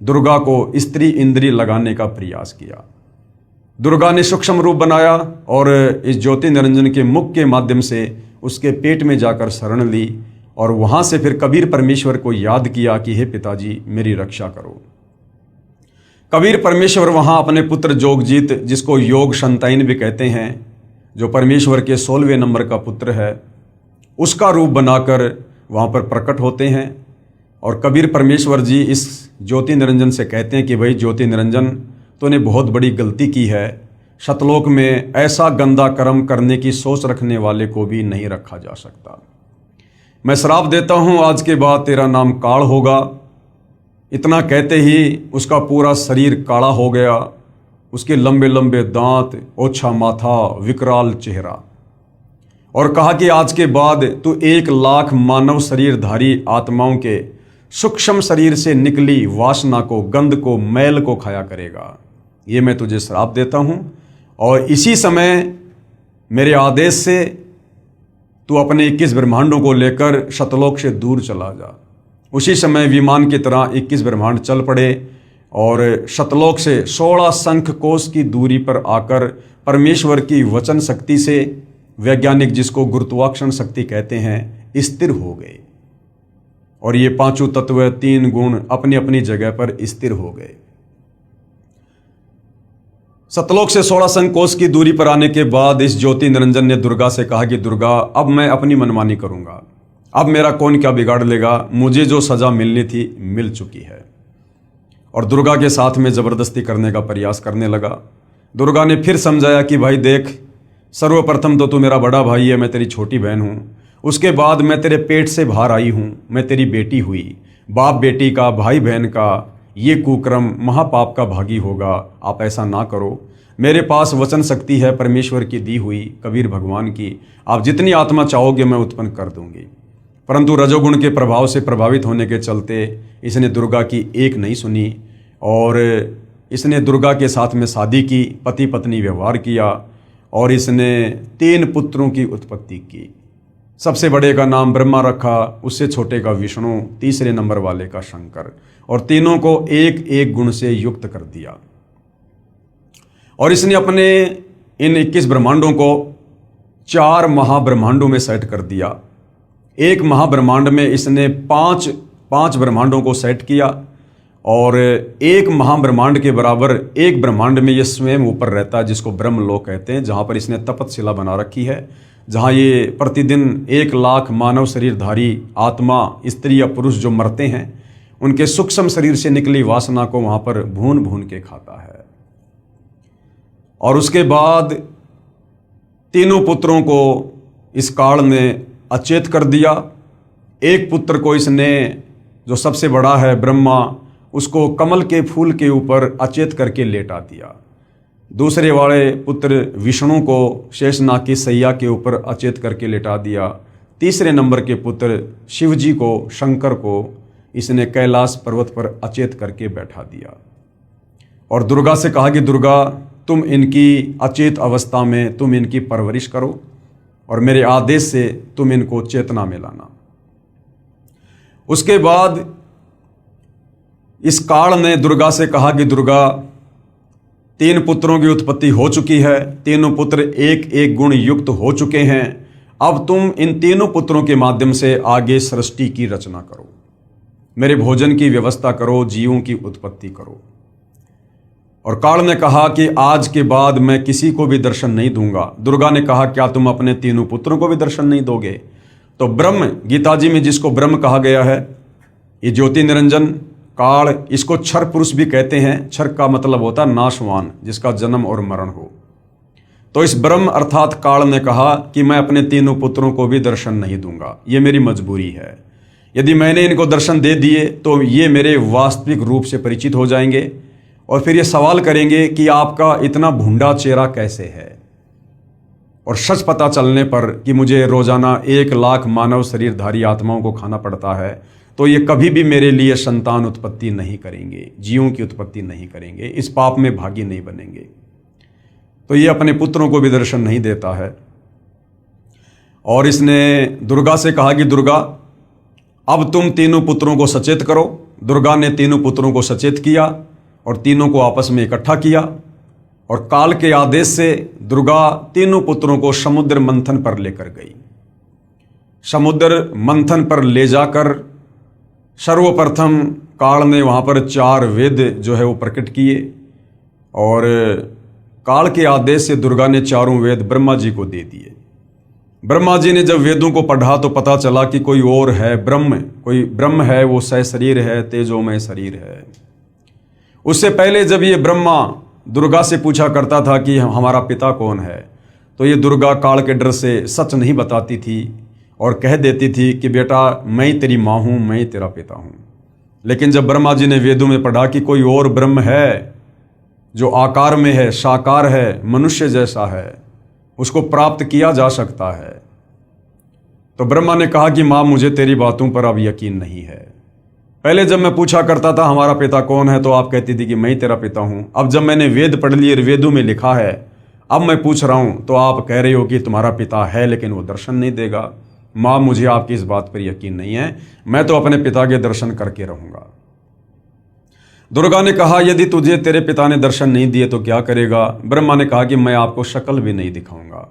दुर्गा को स्त्री इंद्री लगाने का प्रयास किया। दुर्गा ने सूक्ष्म रूप बनाया और इस ज्योति निरंजन के मुख के माध्यम से उसके पेट में जाकर शरण ली और वहां से फिर कबीर परमेश्वर को याद किया कि हे पिताजी मेरी रक्षा करो। कबीर परमेश्वर वहां अपने पुत्र जोगजीत, जिसको योग संताइन भी कहते हैं, जो परमेश्वर के 16वें नंबर का पुत्र है, उसका रूप बनाकर वहां पर प्रकट होते हैं। और कबीर परमेश्वर जी इस ज्योति निरंजन से कहते हैं कि भाई ज्योति निरंजन, तूने बहुत बड़ी गलती की है, सतलोक में ऐसा गंदा कर्म करने की सोच रखने वाले को भी नहीं रखा जा सकता। मैं श्राप देता हूं, आज के बाद तेरा नाम काल होगा। इतना कहते ही उसका पूरा शरीर काला हो गया, उसके लंबे लंबे दांत, ओछा माथा, विकराल चेहरा, और कहा कि आज के बाद तू 1 लाख मानव शरीरधारी आत्माओं के सूक्ष्म शरीर से निकली वासना को, गंध को, मैल को खाया करेगा। ये मैं तुझे श्राप देता हूं और इसी समय मेरे आदेश से तू अपने 21 ब्रह्मांडों को लेकर सतलोक से दूर चला जा। उसी समय विमान की तरह 21 ब्रह्मांड चल पड़े और सतलोक से 16 शंख कोश की दूरी पर आकर परमेश्वर की वचन शक्ति से, वैज्ञानिक जिसको गुरुत्वाकर्षण शक्ति कहते हैं, स्थिर हो गए और ये 5 तत्व, 3 गुण अपनी अपनी जगह पर स्थिर हो गए। सतलोक से 16 शंख कोश की दूरी पर आने के बाद इस ज्योति निरंजन ने दुर्गा से कहा कि दुर्गा, अब मैं अपनी मनमानी करूंगा, अब मेरा कौन क्या बिगाड़ लेगा, मुझे जो सजा मिलनी थी मिल चुकी है। और दुर्गा के साथ में जबरदस्ती करने का प्रयास करने लगा। दुर्गा ने फिर समझाया कि भाई देख, सर्वप्रथम तो तू मेरा बड़ा भाई है, मैं तेरी छोटी बहन हूँ, उसके बाद मैं तेरे पेट से बाहर आई हूँ, मैं तेरी बेटी हुई, बाप बेटी का, भाई बहन का ये कुक्रम महापाप का भागी होगा, आप ऐसा ना करो। मेरे पास वचन शक्ति है परमेश्वर की दी हुई, कबीर भगवान की, आप जितनी आत्मा चाहोगे मैं उत्पन्न कर दूंगी। परंतु रजोगुण के प्रभाव से प्रभावित होने के चलते इसने दुर्गा की एक नहीं सुनी और इसने दुर्गा के साथ में शादी की, पति पत्नी व्यवहार किया और इसने 3 पुत्रों की उत्पत्ति की। सबसे बड़े का नाम ब्रह्मा रखा, उससे छोटे का विष्णु, तीसरे नंबर वाले का शंकर, और तीनों को एक एक गुण से युक्त कर दिया। और इसने अपने इन 21 ब्रह्मांडों को 4 महाब्रह्मांडों में सेट कर दिया। एक महाब्रह्मांड में इसने 5 ब्रह्मांडों को सेट किया और एक महाब्रह्मांड के बराबर एक ब्रह्मांड में ये स्वयं ऊपर रहता है, जिसको ब्रह्मलोक कहते हैं, जहाँ पर इसने तपतशिला बना रखी है, जहाँ ये प्रतिदिन 1 लाख मानव शरीरधारी आत्मा, स्त्री या पुरुष जो मरते हैं, उनके सूक्ष्म शरीर से निकली वासना को वहाँ पर भून भून के खाता है। और उसके बाद तीनों पुत्रों को इस काल ने अचेत कर दिया। एक पुत्र को इसने, जो सबसे बड़ा है ब्रह्मा, उसको कमल के फूल के ऊपर अचेत करके लेटा दिया। दूसरे वाले पुत्र विष्णु को शेषनाग की सैया के ऊपर अचेत करके लेटा दिया। तीसरे नंबर के पुत्र शिव जी को, शंकर को इसने कैलाश पर्वत पर अचेत करके बैठा दिया और दुर्गा से कहा कि दुर्गा, तुम इनकी अचेत अवस्था में तुम इनकी परवरिश करो और मेरे आदेश से तुम इनको चेतना में लाना। उसके बाद इस काल ने दुर्गा से कहा कि दुर्गा, 3 पुत्रों की उत्पत्ति हो चुकी है, तीनों पुत्र एक एक गुण युक्त हो चुके हैं। अब तुम इन तीनों पुत्रों के माध्यम से आगे सृष्टि की रचना करो, मेरे भोजन की व्यवस्था करो, जीवों की उत्पत्ति करो। और काल ने कहा कि आज के बाद मैं किसी को भी दर्शन नहीं दूंगा। दुर्गा ने कहा, क्या तुम अपने तीनों पुत्रों को भी दर्शन नहीं दोगे? तो ब्रह्म, गीता जी में जिसको ब्रह्म कहा गया है, ये ज्योति निरंजन काल, इसको क्षर पुरुष भी कहते हैं। क्षर का मतलब होता है नाशवान, जिसका जन्म और मरण हो। तो इस ब्रह्म अर्थात काल ने कहा कि मैं अपने तीनों पुत्रों को भी दर्शन नहीं दूंगा, ये मेरी मजबूरी है। यदि मैंने इनको दर्शन दे दिए तो ये मेरे वास्तविक रूप से परिचित हो जाएंगे और फिर ये सवाल करेंगे कि आपका इतना भूंडा चेहरा कैसे है। और सच पता चलने पर कि मुझे रोजाना 1 लाख मानव शरीरधारी आत्माओं को खाना पड़ता है, तो ये कभी भी मेरे लिए संतान उत्पत्ति नहीं करेंगे, जीवों की उत्पत्ति नहीं करेंगे, इस पाप में भागी नहीं बनेंगे। तो ये अपने पुत्रों को भी दर्शन नहीं देता है। और इसने दुर्गा से कहा कि दुर्गा, अब तुम तीनों पुत्रों को सचेत करो। दुर्गा ने तीनों पुत्रों को सचेत किया और तीनों को आपस में इकट्ठा किया और काल के आदेश से दुर्गा तीनों पुत्रों को समुद्र मंथन पर लेकर गई। समुद्र मंथन पर ले जाकर सर्वप्रथम काल ने वहाँ पर 4 वेद जो है वो प्रकट किए और काल के आदेश से दुर्गा ने 4 वेद ब्रह्मा जी को दे दिए। ब्रह्मा जी ने जब वेदों को पढ़ा तो पता चला कि कोई और है, कोई ब्रह्म है, वो सहशरीर है, तेजोमय शरीर है। उससे पहले जब ये ब्रह्मा दुर्गा से पूछा करता था कि हमारा पिता कौन है, तो ये दुर्गा काल के डर से सच नहीं बताती थी और कह देती थी कि बेटा मैं तेरी माँ हूँ, मैं तेरा पिता हूँ। लेकिन जब ब्रह्मा जी ने वेदों में पढ़ा कि कोई और ब्रह्म है जो आकार में है, साकार है, मनुष्य जैसा है, उसको प्राप्त किया जा सकता है, तो ब्रह्मा ने कहा कि माँ मुझे तेरी बातों पर अब यकीन नहीं है। पहले जब मैं पूछा करता था हमारा पिता कौन है तो आप कहती थी कि मैं तेरा पिता हूँ। अब जब मैंने वेद पढ़ लिए, वेदों में लिखा है, अब मैं पूछ रहा हूँ तो आप कह रहे हो कि तुम्हारा पिता है लेकिन वो दर्शन नहीं देगा। माँ मुझे आपकी इस बात पर यकीन नहीं है, मैं तो अपने पिता के दर्शन करके रहूँगा। दुर्गा ने कहा यदि तुझे तेरे पिता ने दर्शन नहीं दिए तो क्या करेगा? ब्रह्मा ने कहा कि मैं आपको शक्ल भी नहीं दिखाऊंगा।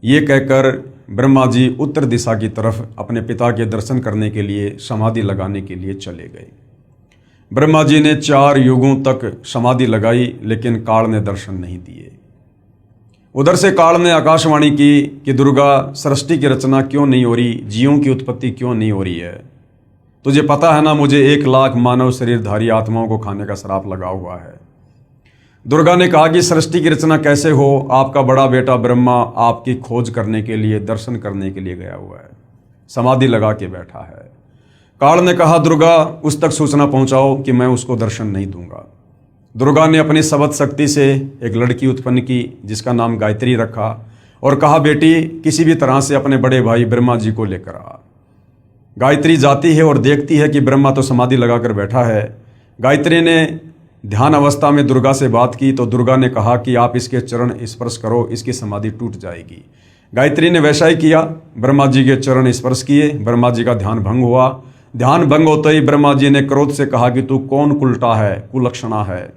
ये कहकर ब्रह्मा जी उत्तर दिशा की तरफ अपने पिता के दर्शन करने के लिए समाधि लगाने के लिए चले गए। ब्रह्मा जी ने 4 युगों तक समाधि लगाई लेकिन काल ने दर्शन नहीं दिए। उधर से काल ने आकाशवाणी की कि दुर्गा सृष्टि की रचना क्यों नहीं हो रही, जीवों की उत्पत्ति क्यों नहीं हो रही है? तुझे पता है ना मुझे 1 लाख मानव शरीरधारी आत्माओं को खाने का श्राप लगा हुआ है। दुर्गा ने कहा कि सृष्टि की रचना कैसे हो? आपका बड़ा बेटा ब्रह्मा आपकी खोज करने के लिए, दर्शन करने के लिए गया हुआ है, समाधि लगा के बैठा है। काल ने कहा दुर्गा उस तक सूचना पहुंचाओ कि मैं उसको दर्शन नहीं दूंगा। दुर्गा ने अपनी सबद शक्ति से एक लड़की उत्पन्न की जिसका नाम गायत्री रखा और कहा बेटी किसी भी तरह से अपने बड़े भाई ब्रह्मा जी को लेकर आ। गायत्री जाती है और देखती है कि ब्रह्मा तो समाधि लगाकर बैठा है। गायत्री ने ध्यान अवस्था में दुर्गा से बात की तो दुर्गा ने कहा कि आप इसके चरण स्पर्श करो, इसकी समाधि टूट जाएगी। गायत्री ने वैसा ही किया, ब्रह्मा जी के चरण स्पर्श किए, ब्रह्मा जी का ध्यान भंग हुआ। ध्यान भंग होते ही ब्रह्मा जी ने क्रोध से कहा कि तू कौन कुलटा है, कुलक्षणा है,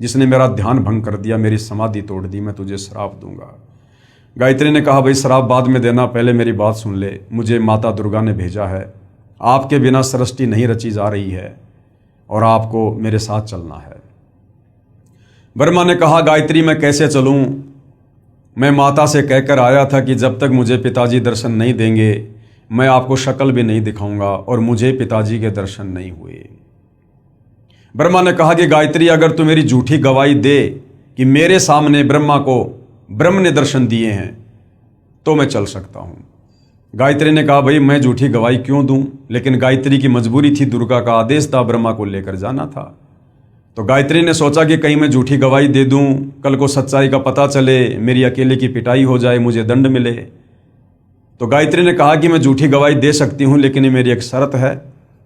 जिसने मेरा ध्यान भंग कर दिया, मेरी समाधि तोड़ दी, मैं तुझे श्राप दूंगा। गायत्री ने कहा भाई श्राप बाद में देना, पहले मेरी बात सुन ले, मुझे माता दुर्गा ने भेजा है, आपके बिना सृष्टि नहीं रची जा रही है और आपको मेरे साथ चलना है। ब्रह्मा ने कहा गायत्री मैं कैसे चलूं? मैं माता से कहकर आया था कि जब तक मुझे पिताजी दर्शन नहीं देंगे मैं आपको शक्ल भी नहीं दिखाऊंगा और मुझे पिताजी के दर्शन नहीं हुए। ब्रह्मा ने कहा कि गायत्री अगर तू मेरी झूठी गवाही दे कि मेरे सामने ब्रह्मा को ब्रह्म ने दर्शन दिए हैं तो मैं चल सकता हूं। गायत्री ने कहा भाई मैं झूठी गवाही क्यों दूं? लेकिन गायत्री की मजबूरी थी, दुर्गा का आदेश था, ब्रह्मा को लेकर जाना था। तो गायत्री ने सोचा कि कहीं मैं झूठी गवाही दे दूं, कल को सच्चाई का पता चले, मेरी अकेले की पिटाई हो जाए, मुझे दंड मिले। तो गायत्री ने कहा कि मैं झूठी गवाही दे सकती हूँ, लेकिन ये मेरी एक शर्त है,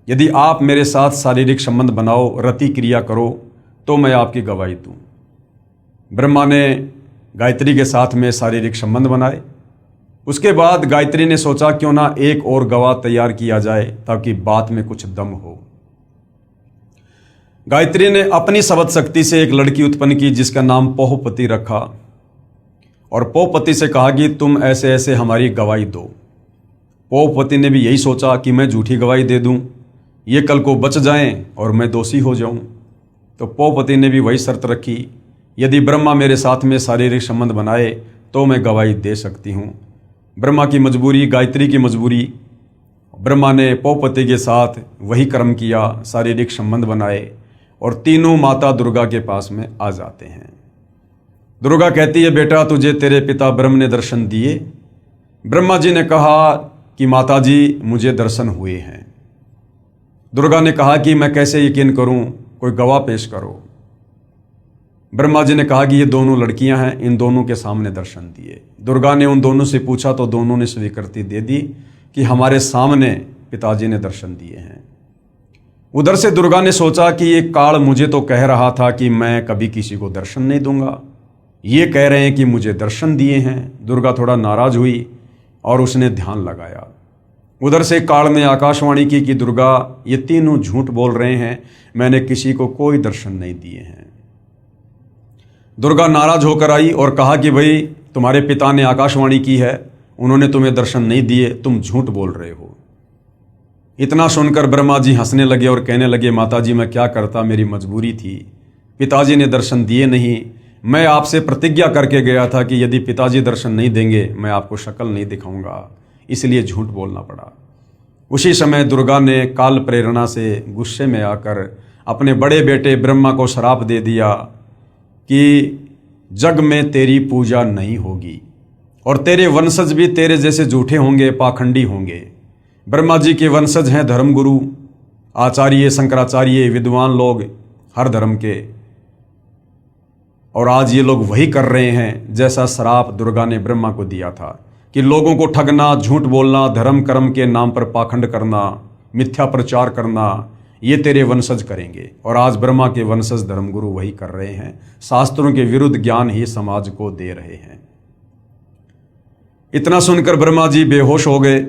यदि आप मेरे साथ शारीरिक संबंध बनाओ, रति क्रिया करो, तो मैं आपकी गवाही दूँ। ब्रह्मा ने गायत्री के साथ में शारीरिक संबंध बनाए। उसके बाद गायत्री ने सोचा क्यों ना एक और गवाह तैयार किया जाए ताकि बात में कुछ दम हो। गायत्री ने अपनी शब्द शक्ति से एक लड़की उत्पन्न की जिसका नाम पोहपति रखा और पोहपति से कहा कि तुम ऐसे ऐसे हमारी गवाही दो। पोहपति ने भी यही सोचा कि मैं झूठी गवाही दे दूं, ये कल को बच जाएं और मैं दोषी हो जाऊं। तो पोहपति ने भी वही शर्त रखी, यदि ब्रह्मा मेरे साथ में शारीरिक संबंध बनाए तो मैं गवाही दे सकती हूँ। ब्रह्मा की मजबूरी, गायत्री की मजबूरी, ब्रह्मा ने पोहपति के साथ वही कर्म किया, शारीरिक संबंध बनाए और तीनों माता दुर्गा के पास में आ जाते हैं। दुर्गा कहती है, बेटा तुझे तेरे पिता ब्रह्म ने दर्शन दिए। ब्रह्मा जी ने कहा कि माता जी मुझे दर्शन हुए हैं। दुर्गा ने कहा कि मैं कैसे यकीन करूं, कोई गवाह पेश करो। ब्रह्मा जी ने कहा कि ये दोनों लड़कियां हैं, इन दोनों के सामने दर्शन दिए। दुर्गा ने उन दोनों से पूछा तो दोनों ने स्वीकृति दे दी कि हमारे सामने पिताजी ने दर्शन दिए हैं। उधर से दुर्गा ने सोचा कि ये काल मुझे तो कह रहा था कि मैं कभी किसी को दर्शन नहीं दूंगा, ये कह रहे हैं कि मुझे दर्शन दिए हैं। दुर्गा थोड़ा नाराज हुई और उसने ध्यान लगाया। उधर से काल ने आकाशवाणी की कि दुर्गा ये तीनों झूठ बोल रहे हैं, मैंने किसी को कोई दर्शन नहीं दिए हैं। दुर्गा नाराज होकर आई और कहा कि भाई तुम्हारे पिता ने आकाशवाणी की है, उन्होंने तुम्हें दर्शन नहीं दिए, तुम झूठ बोल रहे हो। इतना सुनकर ब्रह्मा जी हंसने लगे और कहने लगे, माता जी मैं क्या करता, मेरी मजबूरी थी, पिताजी ने दर्शन दिए नहीं। मैं आपसे प्रतिज्ञा करके गया था कि यदि पिताजी दर्शन नहीं देंगे मैं आपको शक्ल नहीं दिखाऊंगा, इसलिए झूठ बोलना पड़ा। उसी समय दुर्गा ने काल प्रेरणा से गुस्से में आकर अपने बड़े बेटे ब्रह्मा को श्राप दे दिया कि जग में तेरी पूजा नहीं होगी और तेरे वंशज भी तेरे जैसे झूठे होंगे, पाखंडी होंगे। ब्रह्मा जी के वंशज हैं धर्मगुरु, आचार्य, शंकराचार्य, विद्वान लोग हर धर्म के, और आज ये लोग वही कर रहे हैं जैसा श्राप दुर्गा ने ब्रह्मा को दिया था कि लोगों को ठगना, झूठ बोलना, धर्म कर्म के नाम पर पाखंड करना, मिथ्या प्रचार करना, ये तेरे वंशज करेंगे। और आज ब्रह्मा के वंशज धर्मगुरु वही कर रहे हैं, शास्त्रों के विरुद्ध ज्ञान ही समाज को दे रहे हैं। इतना सुनकर ब्रह्मा जी बेहोश हो गए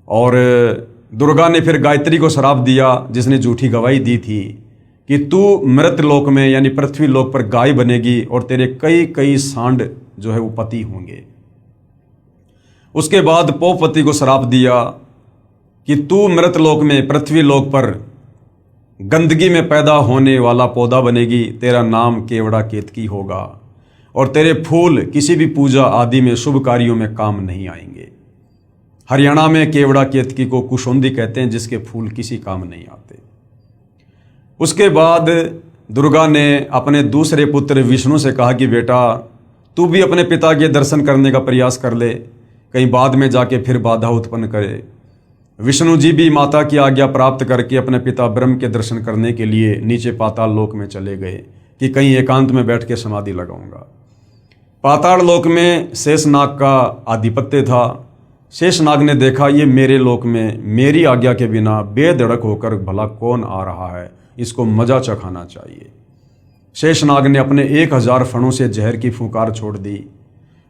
और दुर्गा ने फिर गायत्री को श्राप दिया जिसने झूठी गवाही दी थी कि तू मृत लोक में यानी पृथ्वी लोक पर गाय बनेगी और तेरे कई कई सांड जो है वो पति होंगे। उसके बाद पोहपति को श्राप दिया कि तू मृत लोक में पृथ्वी लोक पर गंदगी में पैदा होने वाला पौधा बनेगी, तेरा नाम केवड़ा केतकी होगा और तेरे फूल किसी भी पूजा आदि में शुभ कार्यों में काम नहीं आएंगे। हरियाणा में केवड़ा केतकी को कुशोंदी कहते हैं, जिसके फूल किसी काम नहीं आते। उसके बाद दुर्गा ने अपने दूसरे पुत्र विष्णु से कहा कि बेटा तू भी अपने पिता के दर्शन करने का प्रयास कर ले, कहीं बाद में जाके फिर बाधा उत्पन्न करे। विष्णु जी भी माता की आज्ञा प्राप्त करके अपने पिता ब्रह्म के दर्शन करने के लिए नीचे पाताल लोक में चले गए कि कहीं एकांत में बैठ के समाधि लगाऊंगा। पाताल लोक में शेषनाग का आधिपत्य था। शेषनाग ने देखा ये मेरे लोक में मेरी आज्ञा के बिना बेधड़क होकर भला कौन आ रहा है, इसको मजा चखाना चाहिए। शेषनाग ने अपने 1000 फणों से जहर की फुंकार छोड़ दी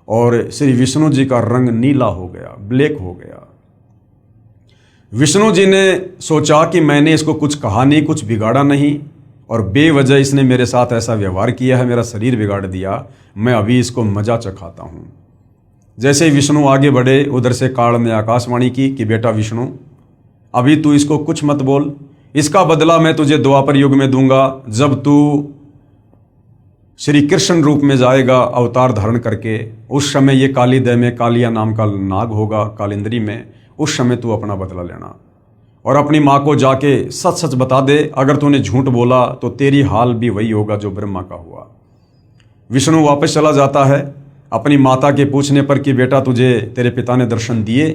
और श्री विष्णु जी का रंग नीला हो गया, ब्लैक हो गया। विष्णु जी ने सोचा कि मैंने इसको कुछ कहा नहीं, कुछ बिगाड़ा नहीं और बेवजह इसने मेरे साथ ऐसा व्यवहार किया है, मेरा शरीर बिगाड़ दिया, मैं अभी इसको मजा चखाता हूँ। जैसे ही विष्णु आगे बढ़े उधर से काल ने आकाशवाणी की कि बेटा विष्णु अभी तू इसको कुछ मत बोल, इसका बदला मैं तुझे द्वापर युग में दूंगा, जब तू श्री कृष्ण रूप में जाएगा अवतार धारण करके। उस समय ये कालीदय में कालिया नाम का नाग होगा कालिंद्री में, उस समय तू अपना बदला लेना और अपनी माँ को जाके सच सच बता दे, अगर तूने झूठ बोला तो तेरी हाल भी वही होगा जो ब्रह्मा का हुआ। विष्णु वापस चला जाता है। अपनी माता के पूछने पर कि बेटा तुझे तेरे पिता ने दर्शन दिए,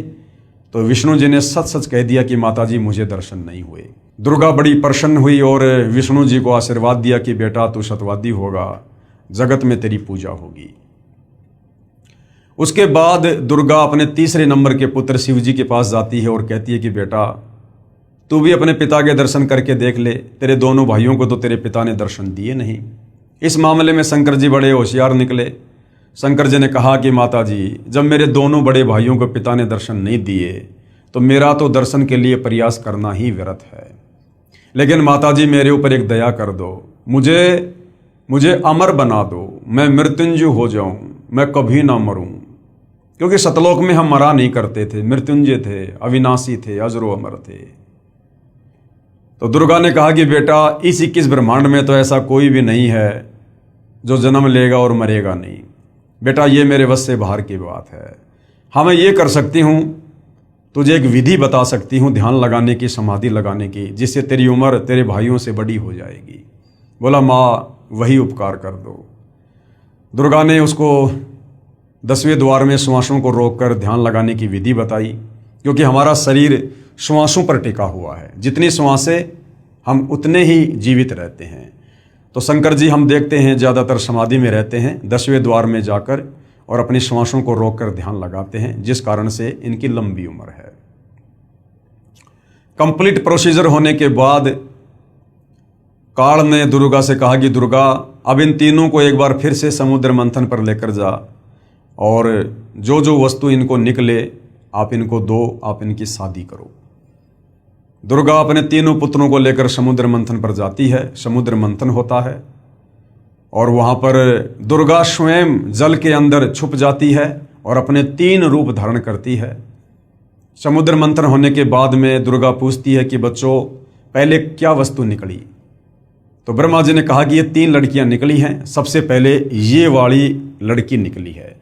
तो विष्णु जी ने सच सच कह दिया कि माता जी मुझे दर्शन नहीं हुए। दुर्गा बड़ी प्रसन्न हुई और विष्णु जी को आशीर्वाद दिया कि बेटा तू सत्यवादी होगा, जगत में तेरी पूजा होगी। उसके बाद दुर्गा अपने तीसरे नंबर के पुत्र शिव जी के पास जाती है और कहती है कि बेटा तू भी अपने पिता के दर्शन करके देख ले, तेरे दोनों भाइयों को तो तेरे पिता ने दर्शन दिए नहीं। इस मामले में शंकर जी बड़े होशियार निकले। शंकर जी ने कहा कि माता जी, जब मेरे दोनों बड़े भाइयों को पिता ने दर्शन नहीं दिए तो मेरा तो दर्शन के लिए प्रयास करना ही व्यर्थ है। लेकिन माता जी मेरे ऊपर एक दया कर दो, मुझे अमर बना दो, मैं मृत्युंजय हो जाऊं, मैं कभी ना मरूं। क्योंकि सतलोक में हम मरा नहीं करते थे, मृत्युंजय थे, अविनाशी थे, अजरो अमर थे। तो दुर्गा ने कहा कि बेटा इस 21 ब्रह्मांड में तो ऐसा कोई भी नहीं है जो जन्म लेगा और मरेगा नहीं। बेटा ये मेरे वश से बाहर की बात है। हाँ मैं ये कर सकती हूँ, तुझे एक विधि बता सकती हूँ ध्यान लगाने की, समाधि लगाने की, जिससे तेरी उम्र तेरे भाइयों से बड़ी हो जाएगी। बोला माँ वही उपकार कर दो। दुर्गा ने उसको 10वें द्वार में श्वासों को रोककर ध्यान लगाने की विधि बताई, क्योंकि हमारा शरीर श्वासों पर टिका हुआ है, जितनी श्वासें हम उतने ही जीवित रहते हैं। तो शंकर जी हम देखते हैं ज़्यादातर समाधि में रहते हैं, 10वें द्वार में जाकर और अपनी श्वासों को रोककर ध्यान लगाते हैं, जिस कारण से इनकी लंबी उम्र है। कंप्लीट प्रोसीजर होने के बाद काल ने दुर्गा से कहा कि दुर्गा अब इन तीनों को एक बार फिर से समुद्र मंथन पर लेकर जा और जो जो वस्तु इनको निकले आप इनको दो, आप इनकी शादी करो। दुर्गा अपने तीनों पुत्रों को लेकर समुद्र मंथन पर जाती है। समुद्र मंथन होता है और वहाँ पर दुर्गा स्वयं जल के अंदर छुप जाती है और अपने 3 रूप धारण करती है। समुद्र मंथन होने के बाद में दुर्गा पूछती है कि बच्चों पहले क्या वस्तु निकली? तो ब्रह्मा जी ने कहा कि ये 3 लड़कियां निकली हैं। सबसे पहले ये वाली लड़की निकली है।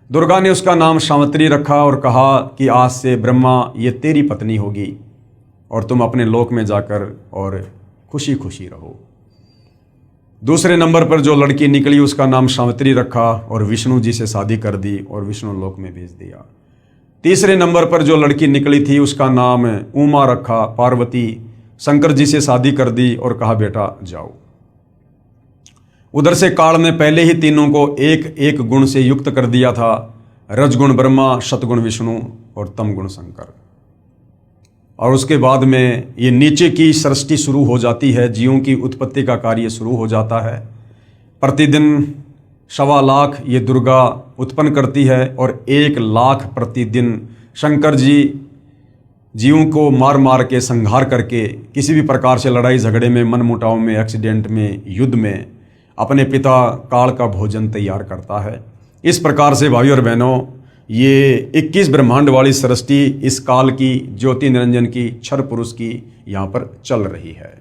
दुर्गा ने उसका नाम सावित्री रखा और कहा कि आज से ब्रह्मा ये तेरी पत्नी होगी और तुम अपने लोक में जाकर और खुशी खुशी रहो। दूसरे नंबर पर जो लड़की निकली उसका नाम सावित्री रखा और विष्णु जी से शादी कर दी और विष्णु लोक में भेज दिया। तीसरे नंबर पर जो लड़की निकली थी उसका नाम उमा रखा, पार्वती, शंकर जी से शादी कर दी और कहा बेटा जाओ। उधर से काल ने पहले ही तीनों को एक एक गुण से युक्त कर दिया था, रजगुण ब्रह्मा, शतगुण विष्णु और तमगुण शंकर। और उसके बाद में ये नीचे की सृष्टि शुरू हो जाती है, जीवों की उत्पत्ति का कार्य शुरू हो जाता है। प्रतिदिन 1.25 लाख ये दुर्गा उत्पन्न करती है और 1 लाख प्रतिदिन शंकर जी जीवों को मार मार के संहार करके किसी भी प्रकार से लड़ाई झगड़े में, मनमुटाव में, एक्सीडेंट में, युद्ध में अपने पिता काल का भोजन तैयार करता है। इस प्रकार से भाइयों और बहनों ये 21 ब्रह्मांड वाली सृष्टि इस काल की, ज्योति निरंजन की, क्षर पुरुष की यहाँ पर चल रही है।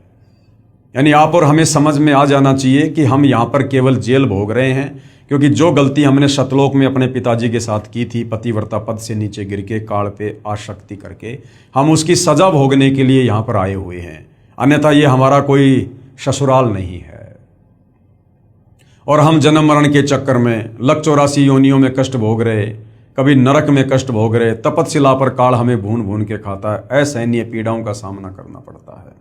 यानी आप और हमें समझ में आ जाना चाहिए कि हम यहाँ पर केवल जेल भोग रहे हैं, क्योंकि जो गलती हमने सतलोक में अपने पिताजी के साथ की थी, पतिव्रता पद से नीचे गिर के काल पे आसक्ति करके, हम उसकी सजा भोगने के लिए यहाँ पर आए हुए हैं। अन्यथा ये हमारा कोई ससुराल नहीं है। और हम जन्म मरण के चक्कर में 184 योनियों में कष्ट भोग रहे, कभी नरक में कष्ट भोग रहे, तपतशिला पर काल हमें भून भून के खाता है। असहनीय पीड़ाओं का सामना करना पड़ता है।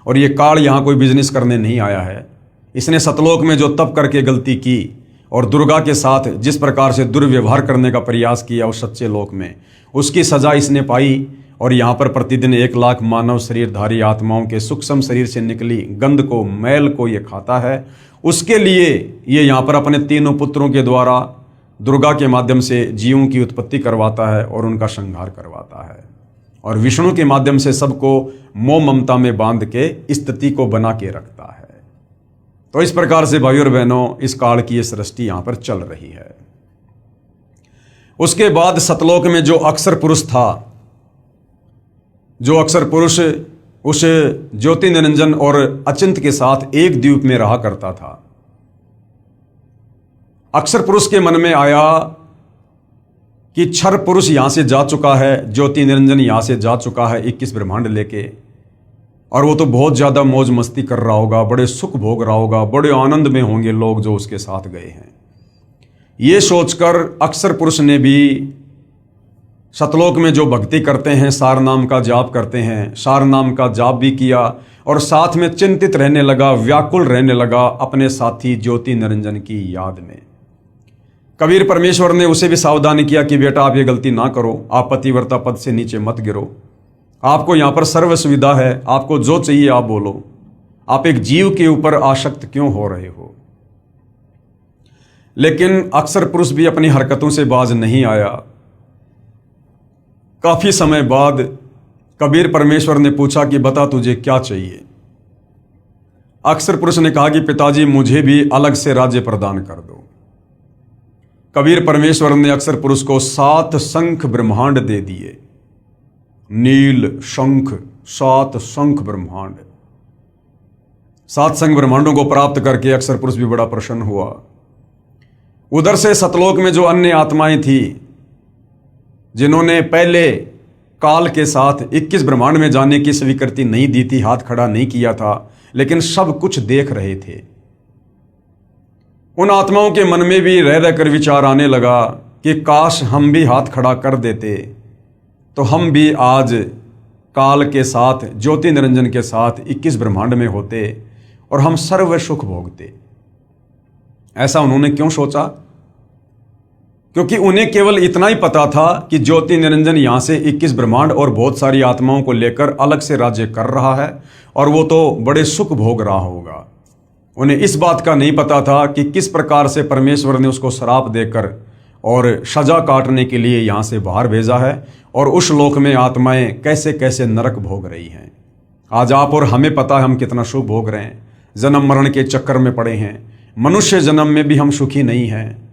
और ये काल यहाँ कोई बिजनेस करने नहीं आया है। इसने सतलोक में जो तप करके गलती की और दुर्गा के साथ जिस प्रकार से दुर्व्यवहार करने का प्रयास किया उस सच्चे लोक में, उसकी सजा इसने पाई। और यहाँ पर प्रतिदिन 1 लाख मानव शरीरधारी आत्माओं के सूक्ष्म शरीर से निकली गंध को, मैल को ये खाता है। उसके लिए ये यहाँ पर अपने तीनों पुत्रों के द्वारा दुर्गा के माध्यम से जीवों की उत्पत्ति करवाता है और उनका संहार करवाता है। और विष्णु के माध्यम से सबको मोह ममता में बांध के स्थिति को बना के रखता है। तो इस प्रकार से भाइयों और बहनों इस काल की ये सृष्टि यहाँ पर चल रही है। उसके बाद सतलोक में जो अक्षर पुरुष था, जो अक्षर पुरुष उस ज्योति निरंजन और अचिंत के साथ एक द्वीप में रहा करता था, अक्षर पुरुष के मन में आया कि क्षर पुरुष यहां से जा चुका है, ज्योति निरंजन यहां से जा चुका है 21 ब्रह्मांड लेके, और वो तो बहुत ज्यादा मौज मस्ती कर रहा होगा, बड़े सुख भोग रहा होगा, बड़े आनंद में होंगे लोग जो उसके साथ गए हैं। ये सोचकर अक्षर पुरुष ने भी सतलोक में जो भक्ति करते हैं, सार नाम का जाप करते हैं, सार नाम का जाप भी किया और साथ में चिंतित रहने लगा, व्याकुल रहने लगा अपने साथी ज्योति निरंजन की याद में। कबीर परमेश्वर ने उसे भी सावधान किया कि बेटा आप ये गलती ना करो, आप पतिव्रता पद से नीचे मत गिरो, आपको यहाँ पर सर्व सुविधा है, आपको जो चाहिए आप बोलो, आप एक जीव के ऊपर आसक्त क्यों हो रहे हो। लेकिन अक्सर पुरुष भी अपनी हरकतों से बाज नहीं आया। काफी समय बाद कबीर परमेश्वर ने पूछा कि बता तुझे क्या चाहिए। अक्सर पुरुष ने कहा कि पिताजी मुझे भी अलग से राज्य प्रदान कर दो। कबीर परमेश्वर ने अक्सर पुरुष को 7 शंख ब्रह्मांड दे दिए। नील शंख, 7 शंख ब्रह्मांड। 7 शंख ब्रह्मांडों को प्राप्त करके अक्सर पुरुष भी बड़ा प्रसन्न हुआ। उधर से सतलोक में जो अन्य आत्माएं थी जिन्होंने पहले काल के साथ 21 ब्रह्मांड में जाने की स्वीकृति नहीं दी थी, हाथ खड़ा नहीं किया था, लेकिन सब कुछ देख रहे थे, उन आत्माओं के मन में भी रह रहकर विचार आने लगा कि काश हम भी हाथ खड़ा कर देते तो हम भी आज काल के साथ, ज्योति निरंजन के साथ 21 ब्रह्मांड में होते और हम सर्व सुख भोगते। ऐसा उन्होंने क्यों सोचा? क्योंकि उन्हें केवल इतना ही पता था कि ज्योति निरंजन यहां से 21 ब्रह्मांड और बहुत सारी आत्माओं को लेकर अलग से राज्य कर रहा है और वो तो बड़े सुख भोग रहा होगा। उन्हें इस बात का नहीं पता था कि किस प्रकार से परमेश्वर ने उसको श्राप देकर और सजा काटने के लिए यहां से बाहर भेजा है और उस लोक में आत्माएं कैसे कैसे नरक भोग रही हैं। आज आप और हमें पता है हम कितना सुख भोग रहे हैं, जन्म मरण के चक्कर में पड़े हैं। मनुष्य जन्म में भी हम सुखी नहीं हैं।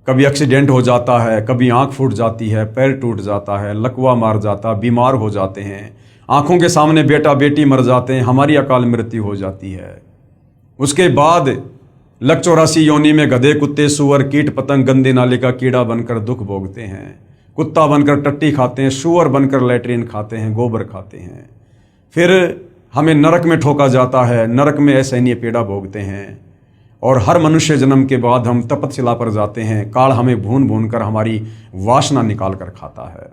कभी एक्सीडेंट हो जाता है, कभी आंख फूट जाती है, पैर टूट जाता है, लकवा मार जाता, बीमार हो जाते हैं, आंखों के सामने बेटा बेटी मर जाते हैं, हमारी अकाल मृत्यु हो जाती है। उसके बाद लक 84 योनि में गधे, कुत्ते, सुअर, कीट पतंग, गंदे नाले का कीड़ा बनकर दुख भोगते हैं। कुत्ता बनकर टट्टी खाते हैं, सुअर बनकर लैट्रिन खाते हैं, गोबर खाते हैं। फिर हमें नरक में ठोका जाता है, नरक में असहनीय पीड़ा भोगते हैं और हर मनुष्य जन्म के बाद हम तपतशिला पर जाते हैं। काल हमें भून भून कर हमारी वासना निकाल कर खाता है।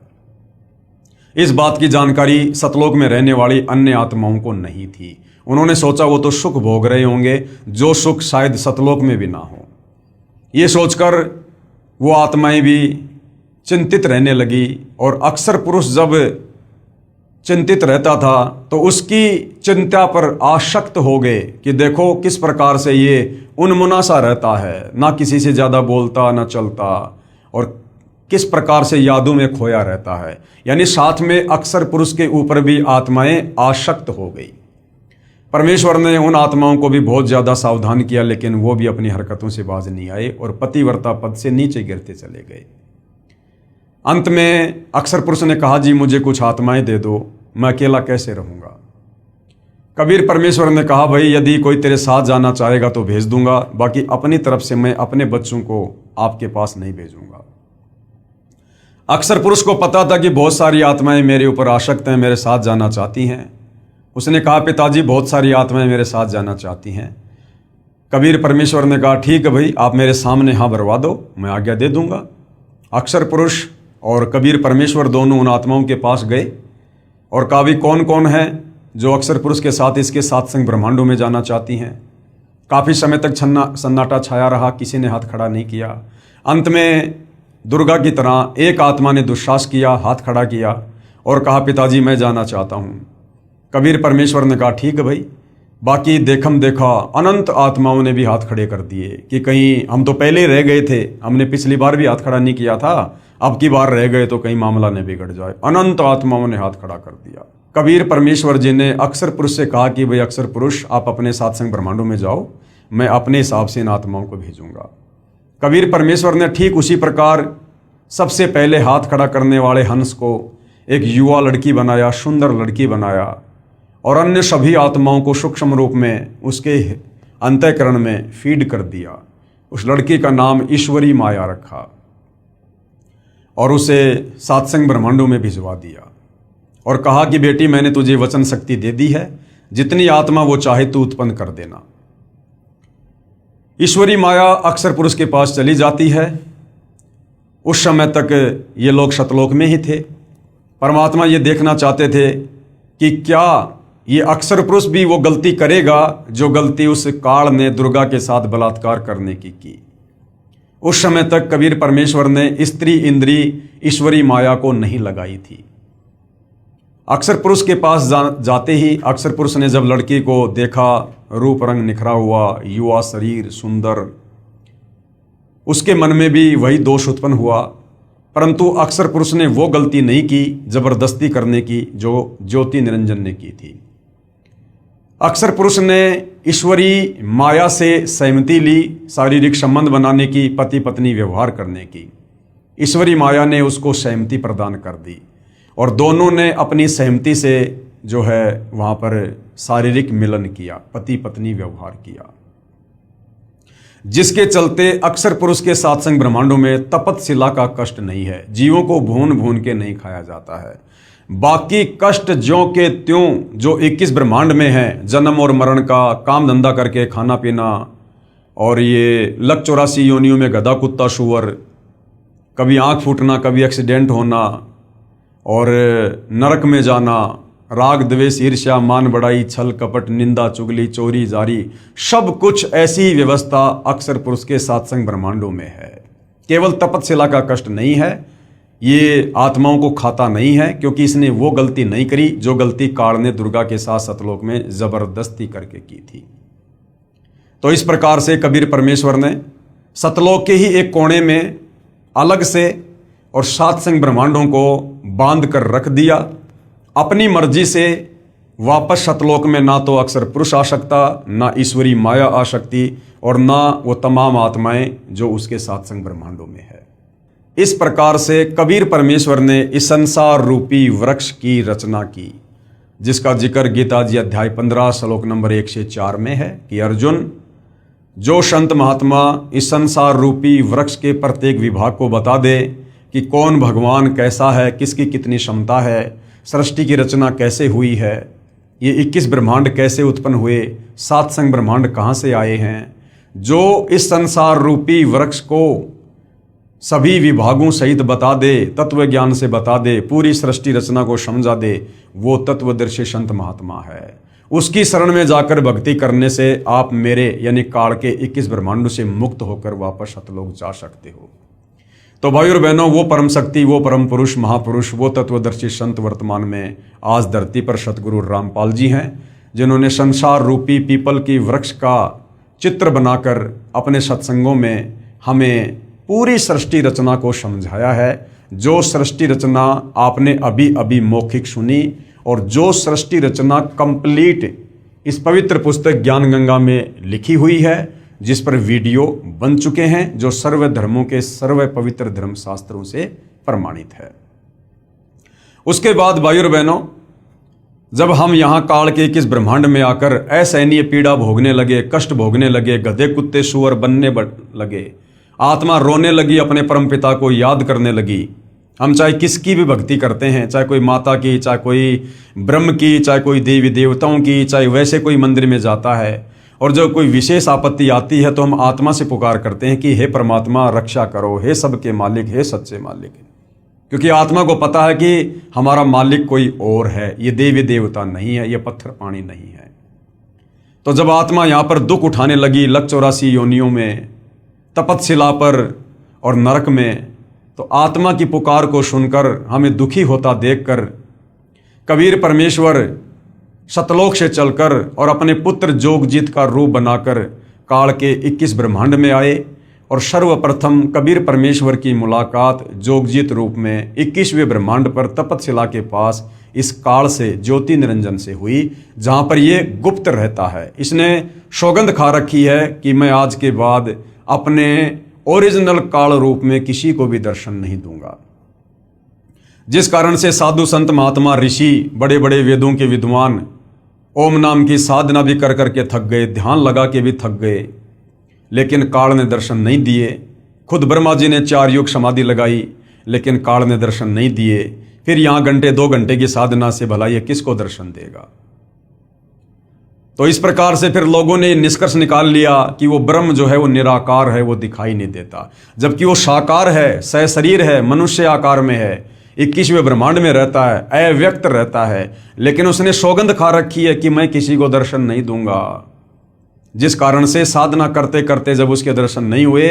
इस बात की जानकारी सतलोक में रहने वाली अन्य आत्माओं को नहीं थी। उन्होंने सोचा वो तो सुख भोग रहे होंगे जो सुख शायद सतलोक में भी ना हो। ये सोचकर वो आत्माएं भी चिंतित रहने लगी और अक्सर पुरुष जब चिंतित रहता था तो उसकी चिंता पर आसक्त हो गए कि देखो किस प्रकार से ये उन्मुना सा रहता है, ना किसी से ज़्यादा बोलता ना चलता और किस प्रकार से यादों में खोया रहता है। यानी साथ में अक्सर पुरुष के ऊपर भी आत्माएं आसक्त हो गई। परमेश्वर ने उन आत्माओं को भी बहुत ज़्यादा सावधान किया, लेकिन वो भी अपनी हरकतों से बाज नहीं आए और पतिव्रता पद से नीचे गिरते चले गए। अंत में अक्सर पुरुष ने कहा जी मुझे कुछ आत्माएं दे दो, मैं अकेला कैसे रहूँगा। कबीर परमेश्वर ने कहा भाई यदि कोई तेरे साथ जाना चाहेगा तो भेज दूंगा, बाकी अपनी तरफ से मैं अपने बच्चों को आपके पास नहीं भेजूंगा। अक्सर पुरुष को पता था कि बहुत सारी आत्माएं मेरे ऊपर आसक्त हैं, मेरे साथ जाना चाहती हैं। उसने कहा पिताजी बहुत सारी आत्माएं मेरे साथ जाना चाहती हैं। कबीर परमेश्वर ने कहा ठीक है भाई, आप मेरे सामने हाँ भरवा दो, मैं आज्ञा दे दूंगा। अक्सर पुरुष और कबीर परमेश्वर दोनों उन आत्माओं के पास गए और कहा भी कौन कौन है जो अक्सर पुरुष के साथ इसके 7 संग ब्रह्मांडों में जाना चाहती हैं। काफ़ी समय तक सन्नाटा छाया रहा, किसी ने हाथ खड़ा नहीं किया। अंत में दुर्गा की तरह एक आत्मा ने दुस्साहस किया, हाथ खड़ा किया और कहा पिताजी मैं जाना चाहता हूँ। कबीर परमेश्वर ने कहा ठीक है भाई। बाकी देखम देखा अनंत आत्माओं ने भी हाथ खड़े कर दिए कि कहीं हम तो पहले ही रह गए थे, हमने पिछली बार भी हाथ खड़ा नहीं किया था, अब की बार रह गए तो कहीं मामला न बिगड़ जाए। अनंत आत्माओं ने हाथ खड़ा कर दिया। कबीर परमेश्वर जी ने अक्सर पुरुष से कहा कि भाई अक्सर पुरुष आप अपने 7 संग ब्रह्मांडों में जाओ, मैं अपने हिसाब से इन आत्माओं को भेजूंगा। कबीर परमेश्वर ने ठीक उसी प्रकार सबसे पहले हाथ खड़ा करने वाले हंस को एक युवा लड़की बनाया, सुंदर लड़की बनाया और अन्य सभी आत्माओं को सूक्ष्म रूप में उसके अंतःकरण में फीड कर दिया। उस लड़की का नाम ईश्वरी माया रखा और उसे 7 संग ब्रह्मांडों में भिजवा दिया और कहा कि बेटी मैंने तुझे वचन शक्ति दे दी है, जितनी आत्मा वो चाहे तू उत्पन्न कर देना। ईश्वरी माया अक्सर पुरुष के पास चली जाती है। उस समय तक ये लोग सतलोक में ही थे। परमात्मा ये देखना चाहते थे कि क्या ये अक्सर पुरुष भी वो गलती करेगा जो गलती उस काल ने दुर्गा के साथ बलात्कार करने की। उस समय तक कबीर परमेश्वर ने स्त्री इंद्री ईश्वरी माया को नहीं लगाई थी। अक्सर पुरुष के पास जाते ही अक्सर पुरुष ने जब लड़की को देखा, रूप रंग निखरा हुआ, युवा शरीर, सुंदर, उसके मन में भी वही दोष उत्पन्न हुआ। परंतु अक्सर पुरुष ने वो गलती नहीं की जबरदस्ती करने की जो ज्योति निरंजन ने की थी। अक्सर पुरुष ने ईश्वरी माया से सहमति ली, शारीरिक संबंध बनाने की, पति पत्नी व्यवहार करने की। ईश्वरी माया ने उसको सहमति प्रदान कर दी और दोनों ने अपनी सहमति से जो है वहाँ पर शारीरिक मिलन किया, पति पत्नी व्यवहार किया, जिसके चलते अक्सर पुरुष के सात्संग ब्रह्मांडों में तपतशिला का कष्ट नहीं है। जीवों को भून भून के नहीं खाया जाता है। बाकी कष्ट ज्यों के त्यों जो 21 ब्रह्मांड में है, जन्म और मरण का, काम धंधा करके खाना पीना, और ये लक 84 योनियों में गधा कुत्ता सुअर, कभी आंख फूटना, कभी एक्सीडेंट होना, और नरक में जाना, राग द्वेष ईर्ष्या मान बढ़ाई, छल कपट निंदा चुगली चोरी जारी, सब कुछ ऐसी व्यवस्था अक्सर पुरुष के सात्संग ब्रह्मांडों में है। केवल तपतशिला का कष्ट नहीं है, ये आत्माओं को खाता नहीं है, क्योंकि इसने वो गलती नहीं करी जो गलती काल ने दुर्गा के साथ सतलोक में जबरदस्ती करके की थी। तो इस प्रकार से कबीर परमेश्वर ने सतलोक के ही एक कोने में अलग से और सात्संग ब्रह्मांडों को बांध कर रख दिया। अपनी मर्जी से वापस सतलोक में ना तो अक्सर पुरुष आ सकता, ना ईश्वरी माया आ सकती, और ना वो तमाम आत्माएं जो उसके सात्संग ब्रह्मांडों में है। इस प्रकार से कबीर परमेश्वर ने इस संसार रूपी वृक्ष की रचना की, जिसका जिक्र गीता जी अध्याय 15 श्लोक नंबर 1 से 4 में है कि अर्जुन, जो संत महात्मा इस संसार रूपी वृक्ष के प्रत्येक विभाग को बता दे कि कौन भगवान कैसा है, किसकी कितनी क्षमता है, सृष्टि की रचना कैसे हुई है, ये 21 ब्रह्मांड कैसे उत्पन्न हुए, सात्संग ब्रह्मांड कहाँ से आए हैं, जो इस संसार रूपी वृक्ष को सभी विभागों सहित बता दे, तत्व ज्ञान से बता दे, पूरी सृष्टि रचना को समझा दे, वो तत्वदर्शी संत महात्मा है। उसकी शरण में जाकर भक्ति करने से आप मेरे यानी काल के 21 ब्रह्मांडों से मुक्त होकर वापस सतलोक जा सकते हो। तो भाई और बहनों, वो परम शक्ति, वो परम पुरुष, महापुरुष, वो तत्वदर्शी संत वर्तमान में आज धरती पर सतगुरु रामपाल जी हैं, जिन्होंने संसार रूपी पीपल की वृक्ष का चित्र बनाकर अपने सत्संगों में हमें पूरी सृष्टि रचना को समझाया है। जो सृष्टि रचना आपने अभी अभी मौखिक सुनी, और जो सृष्टि रचना कंप्लीट इस पवित्र पुस्तक ज्ञान गंगा में लिखी हुई है, जिस पर वीडियो बन चुके हैं, जो सर्व धर्मों के सर्व पवित्र धर्म शास्त्रों से प्रमाणित है। उसके बाद भाई और बहनों, जब हम यहाँ काल के 21 ब्रह्मांड में आकर असहनीय पीड़ा भोगने लगे, कष्ट भोगने लगे, गधे कुत्ते सुअर बनने लगे, आत्मा रोने लगी, अपने परम पिता को याद करने लगी। हम चाहे किसकी भी भक्ति करते हैं, चाहे कोई माता की, चाहे कोई ब्रह्म की, चाहे कोई देवी देवताओं की, चाहे वैसे कोई मंदिर में जाता है, और जब कोई विशेष आपत्ति आती है तो हम आत्मा से पुकार करते हैं कि हे परमात्मा रक्षा करो, हे सबके मालिक, हे सच्चे मालिक। क्योंकि आत्मा को पता है कि हमारा मालिक कोई और है, ये देवी देवता नहीं है, ये पत्थर पानी नहीं है। तो जब आत्मा यहाँ पर दुख उठाने लगी लक 84 योनियों में, तपतशिला पर और नरक में, तो आत्मा की पुकार को सुनकर हमें दुखी होता देखकर कबीर परमेश्वर सतलोक से चलकर और अपने पुत्र जोगजीत का रूप बनाकर काल के 21 ब्रह्मांड में आए, और सर्वप्रथम कबीर परमेश्वर की मुलाकात जोगजीत रूप में 21वें ब्रह्मांड पर तपतशिला के पास इस काल से ज्योति निरंजन से हुई, जहाँ पर ये गुप्त रहता है। इसने सौगंध खा रखी है कि मैं आज के बाद अपने ओरिजिनल काल रूप में किसी को भी दर्शन नहीं दूंगा। जिस कारण से साधु संत महात्मा ऋषि, बड़े बड़े वेदों के विद्वान ओम नाम की साधना भी कर करके थक गए, ध्यान लगा के भी थक गए, लेकिन काल ने दर्शन नहीं दिए। खुद ब्रह्मा जी ने 4 युग समाधि लगाई, लेकिन काल ने दर्शन नहीं दिए। फिर यहाँ घंटे 2 घंटे की साधना से भला ये किसको दर्शन देगा। तो इस प्रकार से फिर लोगों ने निष्कर्ष निकाल लिया कि वो ब्रह्म जो है वो निराकार है, वो दिखाई नहीं देता, जबकि वो साकार है, सहशरीर है, मनुष्य आकार में है, 21वें ब्रह्मांड में रहता है, अव्यक्त रहता है, लेकिन उसने सौगंध खा रखी है कि मैं किसी को दर्शन नहीं दूंगा। जिस कारण से साधना करते करते जब उसके दर्शन नहीं हुए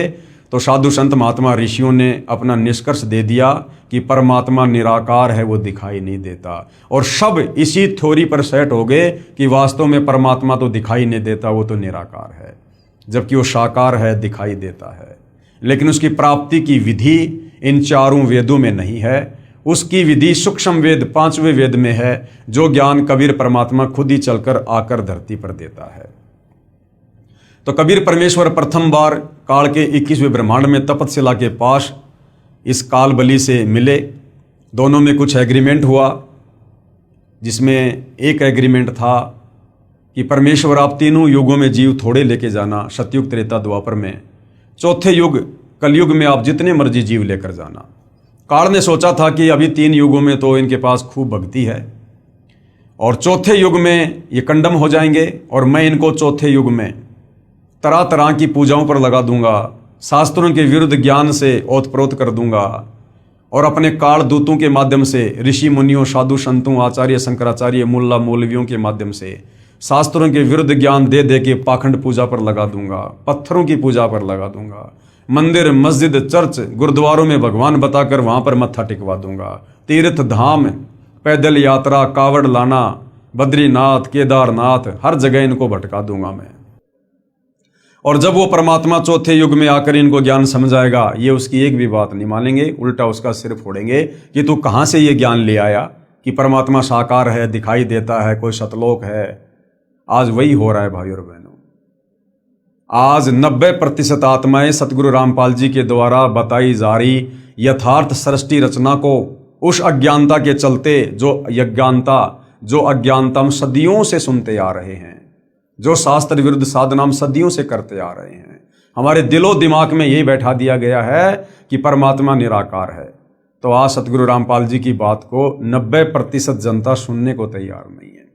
तो साधु संत महात्मा ऋषियों ने अपना निष्कर्ष दे दिया कि परमात्मा निराकार है, वो दिखाई नहीं देता। और सब इसी थ्योरी पर सेट हो गए कि वास्तव में परमात्मा तो दिखाई नहीं देता, वो तो निराकार है, जबकि वो साकार है, दिखाई देता है। लेकिन उसकी प्राप्ति की विधि इन चारों वेदों में नहीं है। उसकी विधि सूक्ष्म वेद 5वें वेद में है, जो ज्ञान कबीर परमात्मा खुद ही चलकर आकर धरती पर देता है। तो कबीर परमेश्वर प्रथम बार काल के 21वें ब्रह्मांड में तपतशिला के पास इस काल बलि से मिले। दोनों में कुछ एग्रीमेंट हुआ, जिसमें एक एग्रीमेंट था कि परमेश्वर आप तीनों युगों में जीव थोड़े लेके जाना, सतयुग त्रेता द्वापर में। चौथे युग कलयुग में आप जितने मर्जी जीव लेकर जाना। काल ने सोचा था कि अभी 3 युगों में तो इनके पास खूब भक्ति है और चौथे युग में ये कंडम हो जाएंगे, और मैं इनको चौथे युग में तरह तरह की पूजाओं पर लगा दूंगा, शास्त्रों के विरुद्ध ज्ञान से ओतप्रोत कर दूंगा, और अपने काल दूतों के माध्यम से ऋषि मुनियों, साधु संतों, आचार्य शंकराचार्य, मुल्ला मौलवियों के माध्यम से शास्त्रों के विरुद्ध ज्ञान दे दे के पाखंड पूजा पर लगा दूंगा, पत्थरों की पूजा पर लगा दूंगा, मंदिर, मस्जिद, चर्च, गुरुद्वारों में भगवान बताकर वहां पर मत्था टिकवा दूंगा, तीर्थ धाम, पैदल यात्रा, कावड़ लाना, बद्रीनाथ, केदारनाथ, हर जगह इनको भटका दूंगा मैं। और जब वो परमात्मा चौथे युग में आकर इनको ज्ञान समझाएगा, ये उसकी एक भी बात नहीं मानेंगे, उल्टा उसका सिर फोड़ेंगे कि तू कहाँ से ये ज्ञान ले आया कि परमात्मा साकार है, दिखाई देता है, कोई सतलोक है। आज वही हो रहा है भाइयों और बहनों। आज 90% आत्माएं सतगुरु रामपाल जी के द्वारा बताई जा रही यथार्थ सृष्टि रचना को उस अज्ञानता के चलते, जो अज्ञानता हम सदियों से सुनते आ रहे हैं, जो शास्त्र विरुद्ध साधना हम सदियों से करते आ रहे हैं, हमारे दिलो दिमाग में यही बैठा दिया गया है कि परमात्मा निराकार है। तो आज सतगुरु रामपाल जी की बात को 90% जनता सुनने को तैयार नहीं है।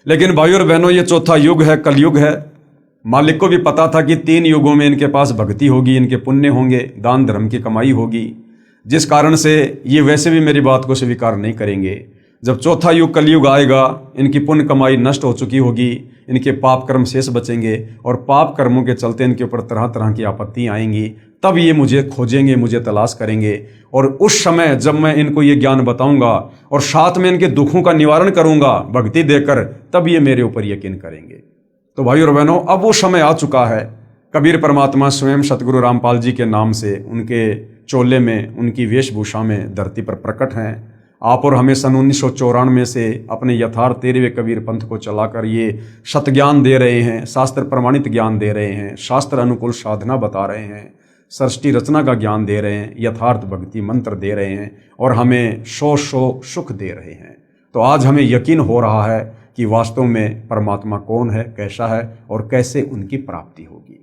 लेकिन भाइयों और बहनों, ये चौथा युग है, कलयुग है। मालिक को भी पता था कि 3 युगों में इनके पास भक्ति होगी, इनके पुण्य होंगे, दान धर्म की कमाई होगी, जिस कारण से ये वैसे भी मेरी बात को स्वीकार नहीं करेंगे। जब चौथा युग कलयुग आएगा, इनकी पुण्य कमाई नष्ट हो चुकी होगी, इनके पाप कर्म शेष बचेंगे, और पाप कर्मों के चलते इनके ऊपर तरह तरह की आपत्ति आएंगी। तब ये मुझे खोजेंगे, मुझे तलाश करेंगे, और उस समय जब मैं इनको ये ज्ञान बताऊंगा और साथ में इनके दुखों का निवारण करूंगा भक्ति देकर, तब ये मेरे ऊपर यकीन करेंगे। तो भाइयों और बहनों, अब वो समय आ चुका है। कबीर परमात्मा स्वयं सतगुरु रामपाल जी के नाम से, उनके चोले में, उनकी वेशभूषा में धरती पर प्रकट हैं। आप और हमें सन 1994 से अपने यथार्थ 13वें कबीर पंथ को चलाकर ये सत ज्ञान दे रहे हैं, शास्त्र प्रमाणित ज्ञान दे रहे हैं, शास्त्र अनुकूल साधना बता रहे हैं, सृष्टि रचना का ज्ञान दे रहे हैं, यथार्थ भक्ति मंत्र दे रहे हैं, और हमें सो सुख दे रहे हैं। तो आज हमें यकीन हो रहा है कि वास्तव में परमात्मा कौन है, कैसा है, और कैसे उनकी प्राप्ति होगी।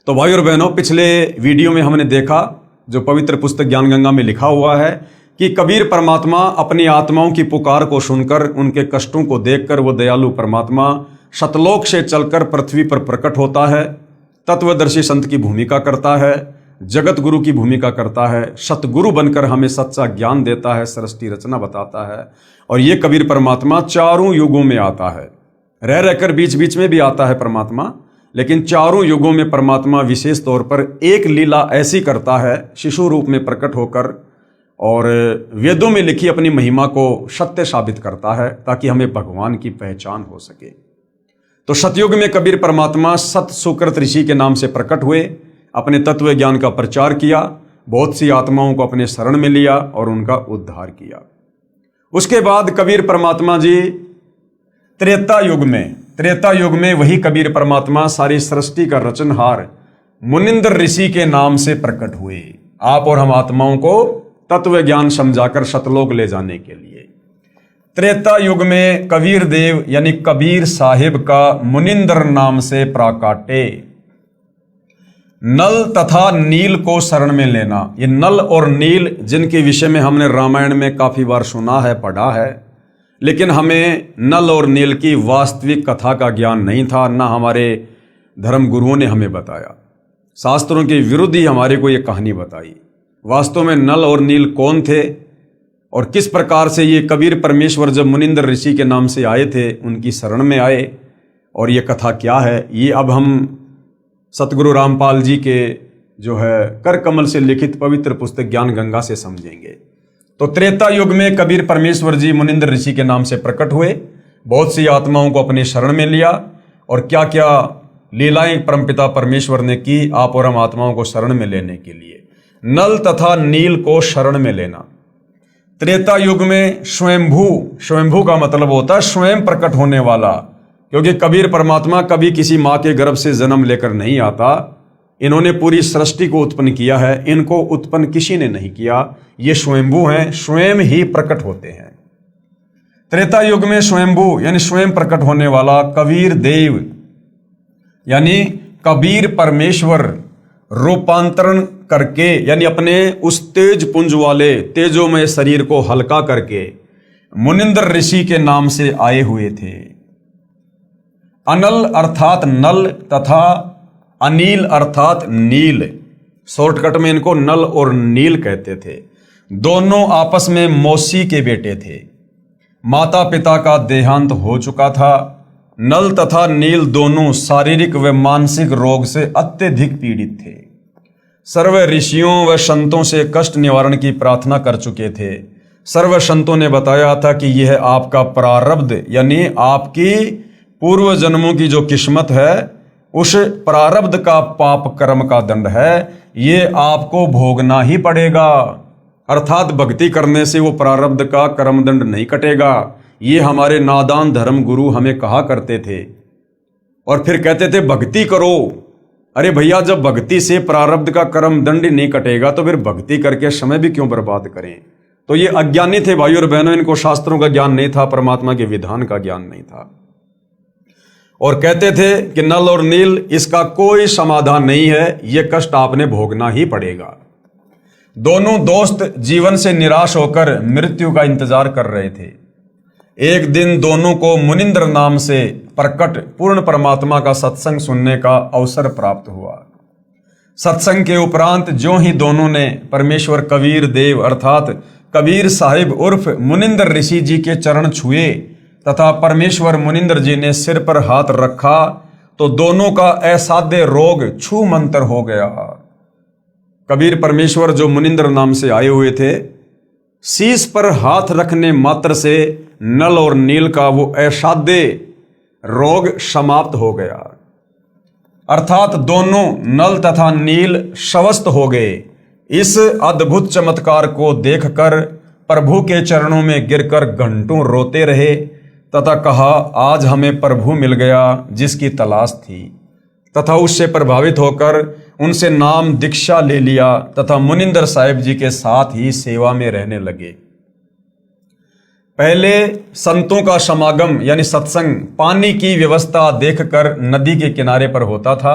तो भाई और बहनों, पिछले वीडियो में हमने देखा, जो पवित्र पुस्तक ज्ञान गंगा में लिखा हुआ है, कि कबीर परमात्मा अपनी आत्माओं की पुकार को सुनकर, उनके कष्टों को देखकर, वो दयालु परमात्मा सतलोक से चलकर पृथ्वी पर प्रकट होता है, तत्वदर्शी संत की भूमिका करता है, जगत गुरु की भूमिका करता है, सतगुरु बनकर हमें सच्चा ज्ञान देता है, सृष्टि रचना बताता है। और ये कबीर परमात्मा चारों युगों में आता है, रह रहकर बीच बीच में भी आता है परमात्मा, लेकिन चारों युगों में परमात्मा विशेष तौर पर एक लीला ऐसी करता है, शिशु रूप में प्रकट होकर, और वेदों में लिखी अपनी महिमा को सत्य साबित करता है, ताकि हमें भगवान की पहचान हो सके। तो सतयुग में कबीर परमात्मा सत सुकृत ऋषि के नाम से प्रकट हुए, अपने तत्व ज्ञान का प्रचार किया, बहुत सी आत्माओं को अपने शरण में लिया और उनका उद्धार किया। उसके बाद कबीर परमात्मा जी त्रेता युग में वही कबीर परमात्मा सारी सृष्टि का रचनहार मुनिंदर ऋषि के नाम से प्रकट हुए, आप और हम आत्माओं को तत्व ज्ञान समझाकर सतलोक ले जाने के लिए। त्रेता युग में कबीर देव यानी कबीर साहिब का मुनिंदर नाम से प्राकाटे। नल तथा नील को शरण में लेना, ये नल और नील जिनके विषय में हमने रामायण में काफी बार सुना है, पढ़ा है, लेकिन हमें नल और नील की वास्तविक कथा का ज्ञान नहीं था, ना हमारे धर्म गुरुओं ने हमें बताया। शास्त्रों के विरुद्ध ही हमारे को ये कहानी बताई। वास्तव में नल और नील कौन थे और किस प्रकार से ये कबीर परमेश्वर जब मुनिंदर ऋषि के नाम से आए थे, उनकी शरण में आए, और ये कथा क्या है, ये अब हम सतगुरु रामपाल जी के जो है कर कमल से लिखित पवित्र पुस्तक ज्ञान गंगा से समझेंगे। तो त्रेता युग में कबीर परमेश्वर जी मुनिंद्र ऋषि के नाम से प्रकट हुए, बहुत सी आत्माओं को अपने शरण में लिया और क्या क्या लीलाएं परमपिता परमेश्वर ने की आप और हम आत्माओं को शरण में लेने के लिए। नल तथा नील को शरण में लेना। त्रेता युग में स्वयंभू का मतलब होता है स्वयं प्रकट होने वाला, क्योंकि कबीर परमात्मा कभी किसी माँ के गर्भ से जन्म लेकर नहीं आता। इन्होंने पूरी सृष्टि को उत्पन्न किया है, इनको उत्पन्न किसी ने नहीं किया। ये स्वयंभू हैं, स्वयं ही प्रकट होते हैं। त्रेता युग में स्वयंभू यानी स्वयं प्रकट होने वाला कबीर देव यानी कबीर परमेश्वर रूपांतरण करके यानी अपने उस तेज पुंज वाले तेजोमय शरीर को हल्का करके मुनिंद्र ऋषि के नाम से आए हुए थे। अनल अर्थात नल तथा अनील अर्थात नील, शॉर्टकट में इनको नल और नील कहते थे। दोनों आपस में मौसी के बेटे थे। माता पिता का देहांत हो चुका था। नल तथा नील दोनों शारीरिक व मानसिक रोग से अत्यधिक पीड़ित थे। सर्व ऋषियों व संतों से कष्ट निवारण की प्रार्थना कर चुके थे। सर्व संतों ने बताया था कि यह आपका प्रारब्ध यानी आपकी पूर्व जन्मों की जो किस्मत है, उस प्रारब्ध का पाप कर्म का दंड है, ये आपको भोगना ही पड़ेगा। अर्थात भक्ति करने से वो प्रारब्ध का कर्म दंड नहीं कटेगा। ये हमारे नादान धर्म गुरु हमें कहा करते थे और फिर कहते थे भक्ति करो। अरे भैया, जब भक्ति से प्रारब्ध का कर्म दंड नहीं कटेगा तो फिर भक्ति करके समय भी क्यों बर्बाद करें। तो ये अज्ञानी थे भाई और बहनों, इनको शास्त्रों का ज्ञान नहीं था, परमात्मा के विधान का ज्ञान नहीं था। और कहते थे कि नल और नील इसका कोई समाधान नहीं है, ये कष्ट आपने भोगना ही पड़ेगा। दोनों दोस्त जीवन से निराश होकर मृत्यु का इंतजार कर रहे थे। एक दिन दोनों को मुनिंद्र नाम से प्रकट पूर्ण परमात्मा का सत्संग सुनने का अवसर प्राप्त हुआ। सत्संग के उपरांत जो ही दोनों ने परमेश्वर कबीर देव अर्थात कबीर साहिब उर्फ मुनिंद्र ऋषि जी के चरण छुए तथा परमेश्वर मुनिंद्र जी ने सिर पर हाथ रखा तो दोनों का असाध्य रोग छू मंतर हो गया। कबीर परमेश्वर जो मुनिंद्र नाम से आए हुए थे, शीश पर हाथ रखने मात्र से नल और नील का वो असाध्य रोग समाप्त हो गया। अर्थात दोनों नल तथा नील स्वस्थ हो गए। इस अद्भुत चमत्कार को देखकर प्रभु के चरणों में गिरकर घंटों रोते रहे तथा कहा, आज हमें प्रभु मिल गया जिसकी तलाश थी। तथा उससे प्रभावित होकर उनसे नाम दीक्षा ले लिया तथा मुनिंद्र साहिब जी के साथ ही सेवा में रहने लगे। पहले संतों का समागम यानी सत्संग पानी की व्यवस्था देखकर नदी के किनारे पर होता था।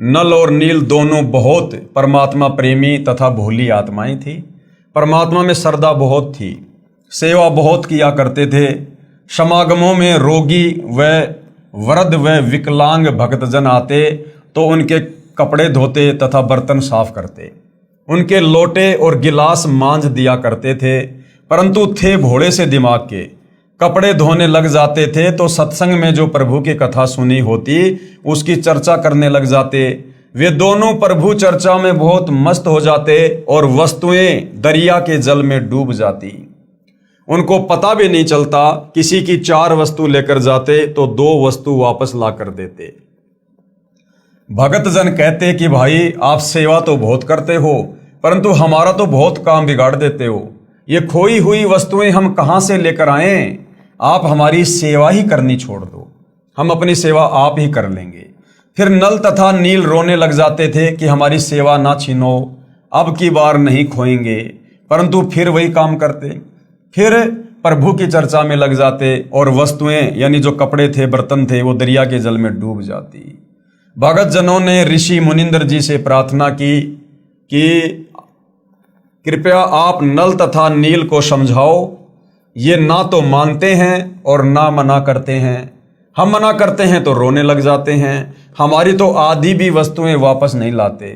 नल और नील दोनों बहुत परमात्मा प्रेमी तथा भोली आत्माएं थी। परमात्मा में श्रद्धा बहुत थी, सेवा बहुत किया करते थे। समागमों में रोगी व वृद्ध व विकलांग भक्तजन आते तो उनके कपड़े धोते तथा बर्तन साफ करते, उनके लोटे और गिलास मांझ दिया करते थे। परंतु थे भोले से दिमाग के, कपड़े धोने लग जाते थे तो सत्संग में जो प्रभु की कथा सुनी होती उसकी चर्चा करने लग जाते। वे दोनों प्रभु चर्चा में बहुत मस्त हो जाते और वस्तुएं दरिया के जल में डूब जाती। उनको पता भी नहीं चलता, किसी की 4 वस्तु लेकर जाते तो 2 वस्तु वापस ला कर देते। भगत जन कहते कि भाई आप सेवा तो बहुत करते हो परंतु हमारा तो बहुत काम बिगाड़ देते हो, ये खोई हुई वस्तुएं हम कहां से लेकर आए, आप हमारी सेवा ही करनी छोड़ दो, हम अपनी सेवा आप ही कर लेंगे। फिर नल तथा नील रोने लग जाते थे कि हमारी सेवा ना छीनो, अब की बार नहीं खोएंगे, परंतु फिर वही काम करते। फिर प्रभु की चर्चा में लग जाते और वस्तुएं यानी जो कपड़े थे बर्तन थे वो दरिया के जल में डूब जाती। भगत जनों ने ऋषि मुनिंद्र जी से प्रार्थना की कि कृपया आप नल तथा नील को समझाओ, ये ना तो मानते हैं और ना मना करते हैं। हम मना करते हैं तो रोने लग जाते हैं, हमारी तो आधी भी वस्तुएं वापस नहीं लाते।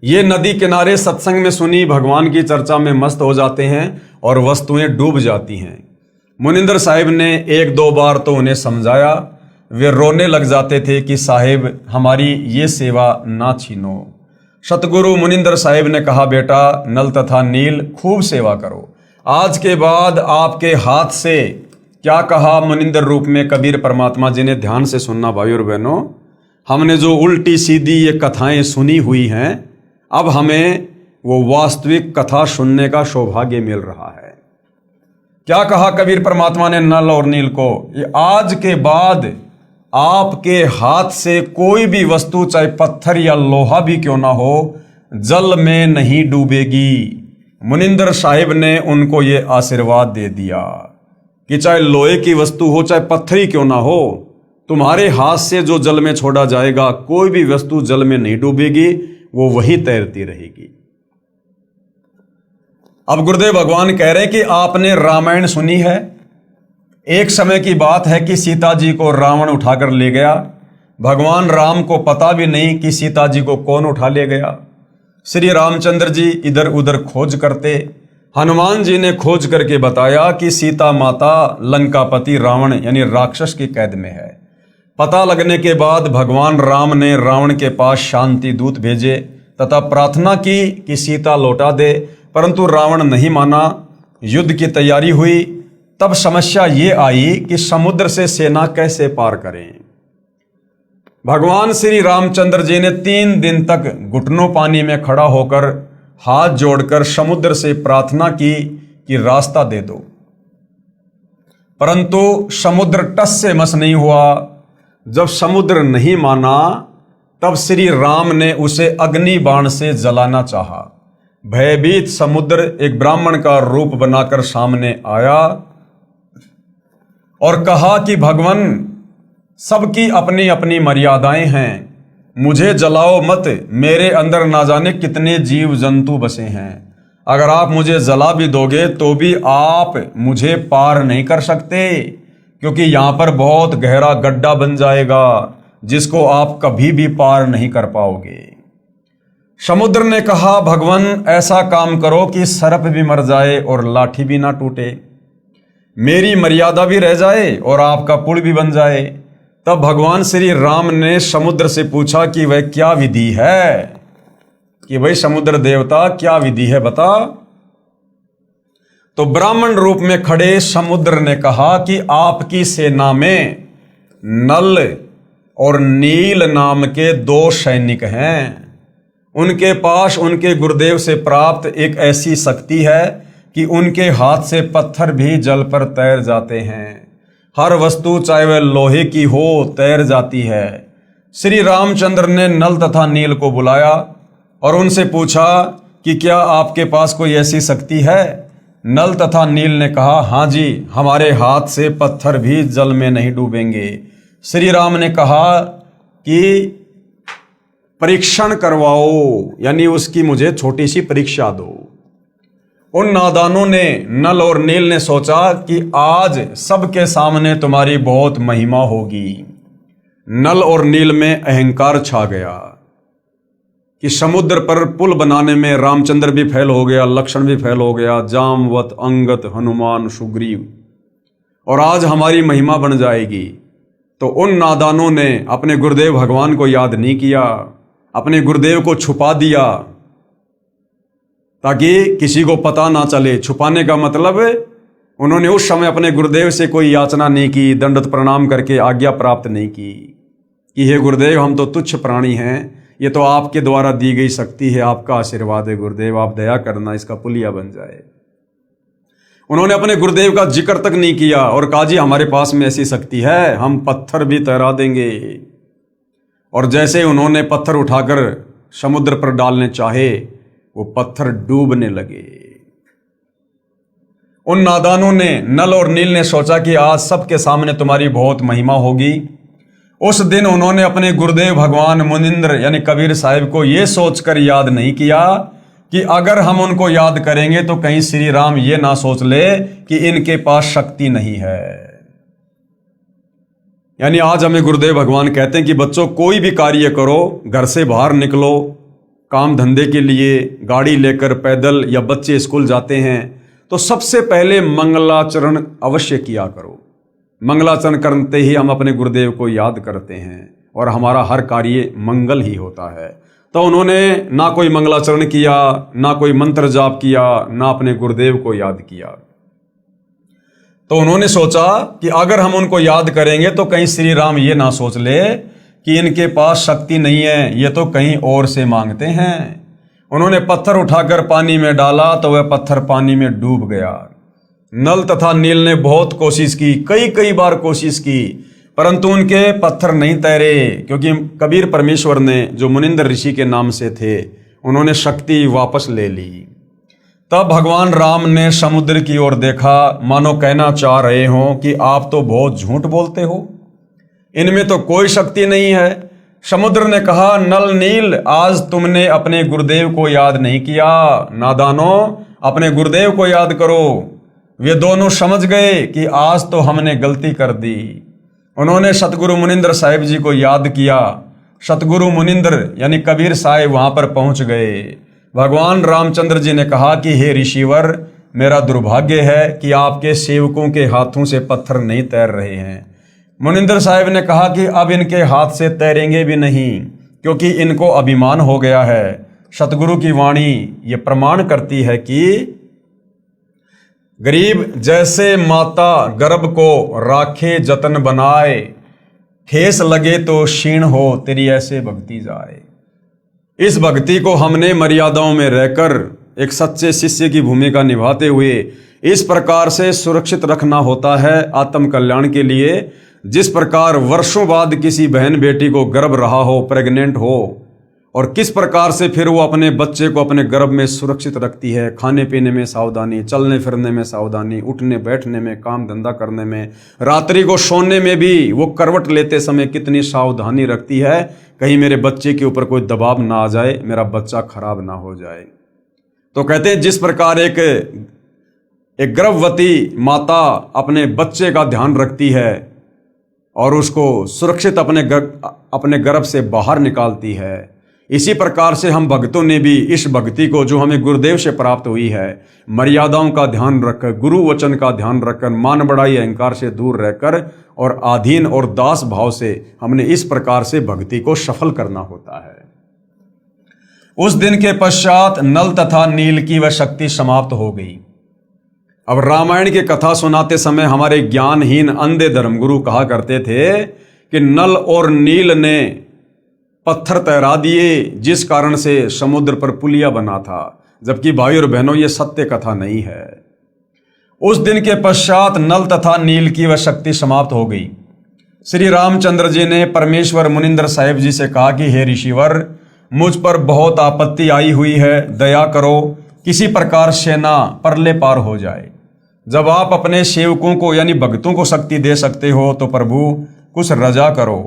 ये नदी किनारे सत्संग में सुनी भगवान की चर्चा में मस्त हो जाते हैं और वस्तुएं डूब जाती हैं। मुनिंद्र साहिब ने 1-2 बार तो उन्हें समझाया वे रोने लग जाते थे कि साहिब हमारी ये सेवा ना छीनो। सतगुरु मुनिंदर साहिब ने कहा, बेटा नल तथा नील खूब सेवा करो, आज के बाद आपके हाथ से। क्या कहा मुनिंदर रूप में कबीर परमात्मा जी ने, ध्यान से सुनना भाई और बहनों। हमने जो उल्टी सीधी ये कथाएं सुनी हुई हैं, अब हमें वो वास्तविक कथा सुनने का सौभाग्य मिल रहा है। क्या कहा कबीर परमात्मा ने नल और नील को, ये आज के बाद आपके हाथ से कोई भी वस्तु, चाहे पत्थर या लोहा भी क्यों ना हो, जल में नहीं डूबेगी। मुनिंदर साहिब ने उनको ये आशीर्वाद दे दिया कि चाहे लोहे की वस्तु हो, चाहे पत्थरी क्यों ना हो, तुम्हारे हाथ से जो जल में छोड़ा जाएगा, कोई भी वस्तु जल में नहीं डूबेगी, वो वहीं तैरती रहेगी। अब गुरुदेव भगवान कह रहे हैं कि आपने रामायण सुनी है। एक समय की बात है कि सीता जी को रावण उठाकर ले गया। भगवान राम को पता भी नहीं कि सीता जी को कौन उठा ले गया। श्री रामचंद्र जी इधर उधर खोज करते, हनुमान जी ने खोज करके बताया कि सीता माता लंकापति रावण यानी राक्षस की कैद में है। पता लगने के बाद भगवान राम ने रावण के पास शांति दूत भेजे तथा प्रार्थना की कि सीता लौटा दे, परंतु रावण नहीं माना। युद्ध की तैयारी हुई। तब समस्या ये आई कि समुद्र से सेना कैसे पार करें। भगवान श्री रामचंद्र जी ने 3 दिन तक घुटनों पानी में खड़ा होकर हाथ जोड़कर समुद्र से प्रार्थना की कि रास्ता दे दो, परंतु समुद्र टस से मस नहीं हुआ। जब समुद्र नहीं माना, तब श्री राम ने उसे अग्नि बाण से जलाना चाहा। भयभीत समुद्र एक ब्राह्मण का रूप बनाकर सामने आया और कहा कि भगवान, सबकी अपनी अपनी मर्यादाएं हैं, मुझे जलाओ मत, मेरे अंदर ना जाने कितने जीव जंतु बसे हैं। अगर आप मुझे जला भी दोगे तो भी आप मुझे पार नहीं कर सकते, क्योंकि यहां पर बहुत गहरा गड्ढा बन जाएगा जिसको आप कभी भी पार नहीं कर पाओगे। समुद्र ने कहा, भगवान ऐसा काम करो कि सर्प भी मर जाए और लाठी भी ना टूटे, मेरी मर्यादा भी रह जाए और आपका पुल भी बन जाए। तब भगवान श्री राम ने समुद्र से पूछा कि वह क्या विधि है, कि भाई समुद्र देवता क्या विधि है बता। तो ब्राह्मण रूप में खड़े समुद्र ने कहा कि आपकी सेना में नल और नील नाम के 2 सैनिक हैं। उनके पास उनके गुरुदेव से प्राप्त एक ऐसी शक्ति है कि उनके हाथ से पत्थर भी जल पर तैर जाते हैं। हर वस्तु चाहे वह लोहे की हो तैर जाती है। श्री रामचंद्र ने नल तथा नील को बुलाया और उनसे पूछा कि क्या आपके पास कोई ऐसी शक्ति है। नल तथा नील ने कहा, हाँ जी, हमारे हाथ से पत्थर भी जल में नहीं डूबेंगे। श्री राम ने कहा कि परीक्षण करवाओ, यानी उसकी मुझे छोटी सी परीक्षा दो। उन नादानों ने, नल और नील ने सोचा कि आज सबके सामने तुम्हारी बहुत महिमा होगी। नल और नील में अहंकार छा गया कि समुद्र पर पुल बनाने में रामचंद्र भी फेल हो गया, लक्ष्मण भी फेल हो गया, जामवत, अंगत, हनुमान, सुग्रीव, और आज हमारी महिमा बन जाएगी। तो उन नादानों ने अपने गुरुदेव भगवान को याद नहीं किया, अपने गुरुदेव को छुपा दिया ताकि किसी को पता ना चले। छुपाने का मतलब उन्होंने उस समय अपने गुरुदेव से कोई याचना नहीं की, दंडवत प्रणाम करके आज्ञा प्राप्त नहीं की कि हे गुरुदेव, हम तो तुच्छ प्राणी हैं, ये तो आपके द्वारा दी गई शक्ति है, आपका आशीर्वाद है गुरुदेव, आप दया करना, इसका पुलिया बन जाए। उन्होंने अपने गुरुदेव का जिक्र तक नहीं किया और कहा, जी हमारे पास में ऐसी शक्ति है, हम पत्थर भी तैरा देंगे। और जैसे उन्होंने पत्थर उठाकर समुद्र पर डालने चाहे, वो पत्थर डूबने लगे। उन नादानों ने, नल और नील ने सोचा कि आज सबके सामने तुम्हारी बहुत महिमा होगी। उस दिन उन्होंने अपने गुरुदेव भगवान मुनिंद्र यानी कबीर साहिब को यह सोचकर याद नहीं किया कि अगर हम उनको याद करेंगे तो कहीं श्री राम ये ना सोच ले कि इनके पास शक्ति नहीं है। यानी आज हमें गुरुदेव भगवान कहते हैं कि बच्चों, कोई भी कार्य करो, घर से बाहर निकलो काम धंधे के लिए, गाड़ी लेकर, पैदल, या बच्चे स्कूल जाते हैं तो सबसे पहले मंगलाचरण अवश्य किया करो। मंगलाचरण करते ही हम अपने गुरुदेव को याद करते हैं और हमारा हर कार्य मंगल ही होता है। तो उन्होंने ना कोई मंगलाचरण किया, ना कोई मंत्र जाप किया, ना अपने गुरुदेव को याद किया। तो उन्होंने सोचा कि अगर हम उनको याद करेंगे तो कहीं श्री राम ये ना सोच ले कि इनके पास शक्ति नहीं है, ये तो कहीं और से मांगते हैं। उन्होंने पत्थर उठाकर पानी में डाला तो वह पत्थर पानी में डूब गया। नल तथा नील ने बहुत कोशिश की, कई बार कोशिश की, परंतु उनके पत्थर नहीं तैरे, क्योंकि कबीर परमेश्वर ने, जो मुनिंदर ऋषि के नाम से थे, उन्होंने शक्ति वापस ले ली। तब भगवान राम ने समुद्र की ओर देखा, मानो कहना चाह रहे हो कि आप तो बहुत झूठ बोलते हो, इनमें तो कोई शक्ति नहीं है। समुद्र ने कहा, नल नील, आज तुमने अपने गुरुदेव को याद नहीं किया। नादानों, अपने गुरुदेव को याद करो। वे दोनों समझ गए कि आज तो हमने गलती कर दी। उन्होंने सतगुरु मुनिंदर साहिब जी को याद किया। सतगुरु मुनिंदर यानी कबीर साहिब वहां पर पहुंच गए। भगवान रामचंद्र जी ने कहा कि हे ऋषिवर, मेरा दुर्भाग्य है कि आपके सेवकों के हाथों से पत्थर नहीं तैर रहे हैं। मुनिंदर साहिब ने कहा कि अब इनके हाथ से तैरेंगे भी नहीं, क्योंकि इनको अभिमान हो गया है। सतगुरु की वाणी ये प्रमाण करती है कि गरीब जैसे माता गर्भ को राखे जतन बनाए, ठेस लगे तो क्षीण हो तेरी ऐसे भक्ति जाए। इस भक्ति को हमने मर्यादाओं में रहकर एक सच्चे शिष्य की भूमिका निभाते हुए इस प्रकार से सुरक्षित रखना होता है आत्म कल्याण के लिए, जिस प्रकार वर्षों बाद किसी बहन बेटी को गर्भ रहा हो, प्रेग्नेंट हो, और किस प्रकार से फिर वो अपने बच्चे को अपने गर्भ में सुरक्षित रखती है। खाने पीने में सावधानी, चलने फिरने में सावधानी, उठने बैठने में, काम धंधा करने में, रात्रि को सोने में भी वो करवट लेते समय कितनी सावधानी रखती है, कहीं मेरे बच्चे के ऊपर कोई दबाव ना आ जाए, मेरा बच्चा खराब ना हो जाए। तो कहते हैं जिस प्रकार एक गर्भवती माता अपने बच्चे का ध्यान रखती है और उसको सुरक्षित अपने गर्भ से बाहर निकालती है, इसी प्रकार से हम भक्तों ने भी इस भक्ति को जो हमें गुरुदेव से प्राप्त हुई है, मर्यादाओं का ध्यान रखकर, गुरु वचन का ध्यान रखकर, मान बढ़ाई अहंकार से दूर रहकर और आधीन और दास भाव से हमने इस प्रकार से भक्ति को सफल करना होता है। उस दिन के पश्चात नल तथा नील की वह शक्ति समाप्त हो गई। अब रामायण की कथा सुनाते समय हमारे ज्ञानहीन अंधे धर्मगुरु कहा करते थे कि नल और नील ने पत्थर तैरा दिए, जिस कारण से समुद्र पर पुलिया बना था, जबकि भाई और बहनों ये सत्य कथा नहीं है। उस दिन के पश्चात नल तथा नील की वह शक्ति समाप्त हो गई। श्री रामचंद्र जी ने परमेश्वर मुनिंदर साहिब जी से कहा कि हे ऋषिवर, मुझ पर बहुत आपत्ति आई हुई है, दया करो, किसी प्रकार से ना परले पार हो जाए। जब आप अपने सेवकों को यानी भक्तों को शक्ति दे सकते हो तो प्रभु कुछ रजा करो।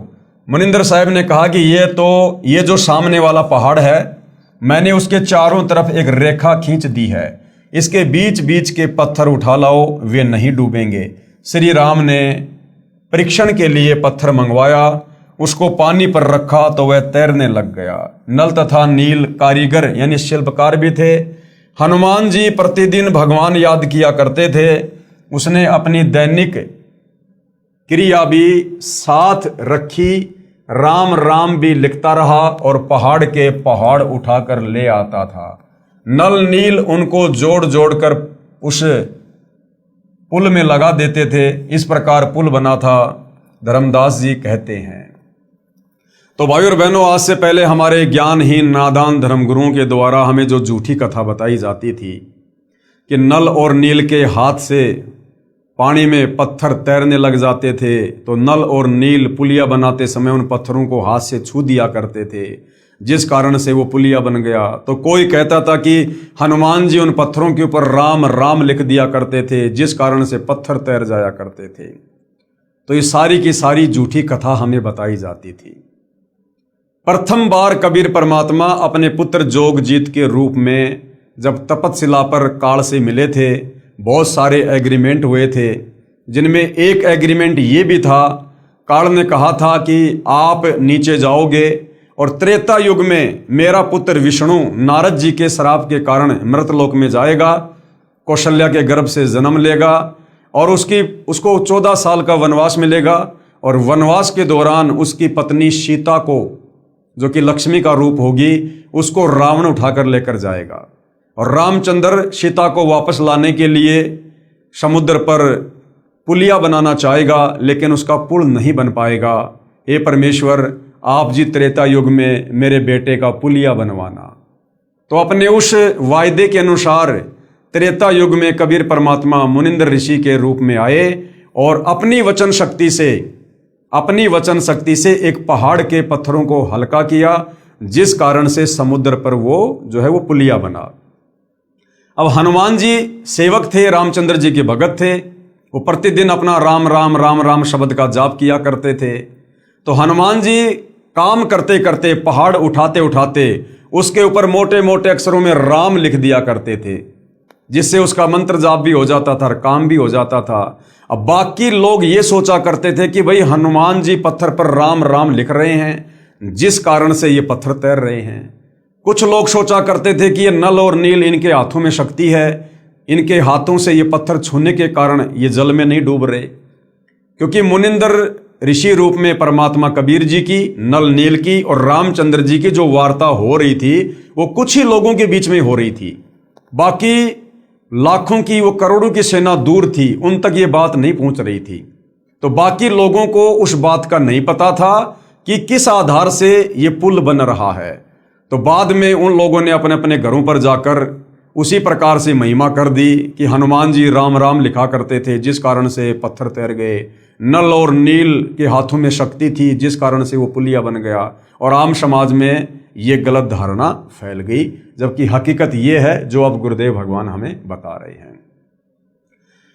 मुनिंदर साहिब ने कहा कि ये जो सामने वाला पहाड़ है, मैंने उसके चारों तरफ एक रेखा खींच दी है, इसके बीच बीच के पत्थर उठा लाओ, वे नहीं डूबेंगे। श्री राम ने परीक्षण के लिए पत्थर मंगवाया, उसको पानी पर रखा तो वह तैरने लग गया। नल तथा नील कारीगर यानी शिल्पकार भी थे। हनुमान जी प्रतिदिन भगवान याद किया करते थे। उसने अपनी दैनिक क्रिया भी साथ रखी, राम राम भी लिखता रहा और पहाड़ के पहाड़ उठाकर ले आता था। नल नील उनको जोड़ जोड़कर उस पुल में लगा देते थे। इस प्रकार पुल बना था, धर्मदास जी कहते हैं। तो भाई और बहनों, आज से पहले हमारे ज्ञानहीन नादान धर्मगुरुओं के द्वारा हमें जो झूठी कथा बताई जाती थी कि नल और नील के हाथ से पानी में पत्थर तैरने लग जाते थे, तो नल और नील पुलिया बनाते समय उन पत्थरों को हाथ से छू दिया करते थे, जिस कारण से वो पुलिया बन गया। तो कोई कहता था कि हनुमान जी उन पत्थरों के ऊपर राम राम लिख दिया करते थे, जिस कारण से पत्थर तैर जाया करते थे। तो ये सारी की सारी झूठी कथा हमें बताई जाती थी। प्रथम बार कबीर परमात्मा अपने पुत्र जोगजीत के रूप में जब तपतशिला पर काल से मिले थे, बहुत सारे एग्रीमेंट हुए थे, जिनमें एक एग्रीमेंट ये भी था, काल ने कहा था कि आप नीचे जाओगे और त्रेता युग में मेरा पुत्र विष्णु नारद जी के श्राप के कारण मृतलोक में जाएगा, कौशल्या के गर्भ से जन्म लेगा और उसको 14 साल का वनवास मिलेगा, और वनवास के दौरान उसकी पत्नी सीता को, जो कि लक्ष्मी का रूप होगी, उसको रावण उठाकर लेकर जाएगा। और रामचंद्र सीता को वापस लाने के लिए समुद्र पर पुलिया बनाना चाहेगा, लेकिन उसका पुल नहीं बन पाएगा। हे परमेश्वर, आप जी त्रेता युग में मेरे बेटे का पुलिया बनवाना। तो अपने उस वायदे के अनुसार त्रेता युग में कबीर परमात्मा मुनिंद्र ऋषि के रूप में आए और अपनी वचन शक्ति से एक पहाड़ के पत्थरों को हल्का किया, जिस कारण से समुद्र पर वो पुलिया बना। अब हनुमान जी सेवक थे, रामचंद्र जी के भगत थे। वो प्रतिदिन अपना राम राम राम राम शब्द का जाप किया करते थे। तो हनुमान जी काम करते करते, पहाड़ उठाते उठाते उसके ऊपर मोटे मोटे अक्षरों में राम लिख दिया करते थे, जिससे उसका मंत्र जाप भी हो जाता था और काम भी हो जाता था। अब बाकी लोग ये सोचा करते थे कि भाई हनुमान जी पत्थर पर राम राम लिख रहे हैं, जिस कारण से ये पत्थर तैर रहे हैं। कुछ लोग सोचा करते थे कि ये नल और नील इनके हाथों में शक्ति है, इनके हाथों से ये पत्थर छूने के कारण ये जल में नहीं डूब रहे। क्योंकि मुनिंद्र ऋषि रूप में परमात्मा कबीर जी की, नल नील की और रामचंद्र जी की जो वार्ता हो रही थी, वो कुछ ही लोगों के बीच में हो रही थी। बाकी लाखों की, वो करोड़ों की सेना दूर थी, उन तक ये बात नहीं पहुंच रही थी। तो बाकी लोगों को उस बात का नहीं पता था कि किस आधार से ये पुल बन रहा है। तो बाद में उन लोगों ने अपने अपने घरों पर जाकर उसी प्रकार से महिमा कर दी कि हनुमान जी राम राम लिखा करते थे, जिस कारण से पत्थर तैर गए। नल और नील के हाथों में शक्ति थी, जिस कारण से वो पुलिया बन गया। और आम समाज में ये गलत धारणा फैल गई, जबकि हकीकत ये है जो अब गुरुदेव भगवान हमें बता रहे हैं।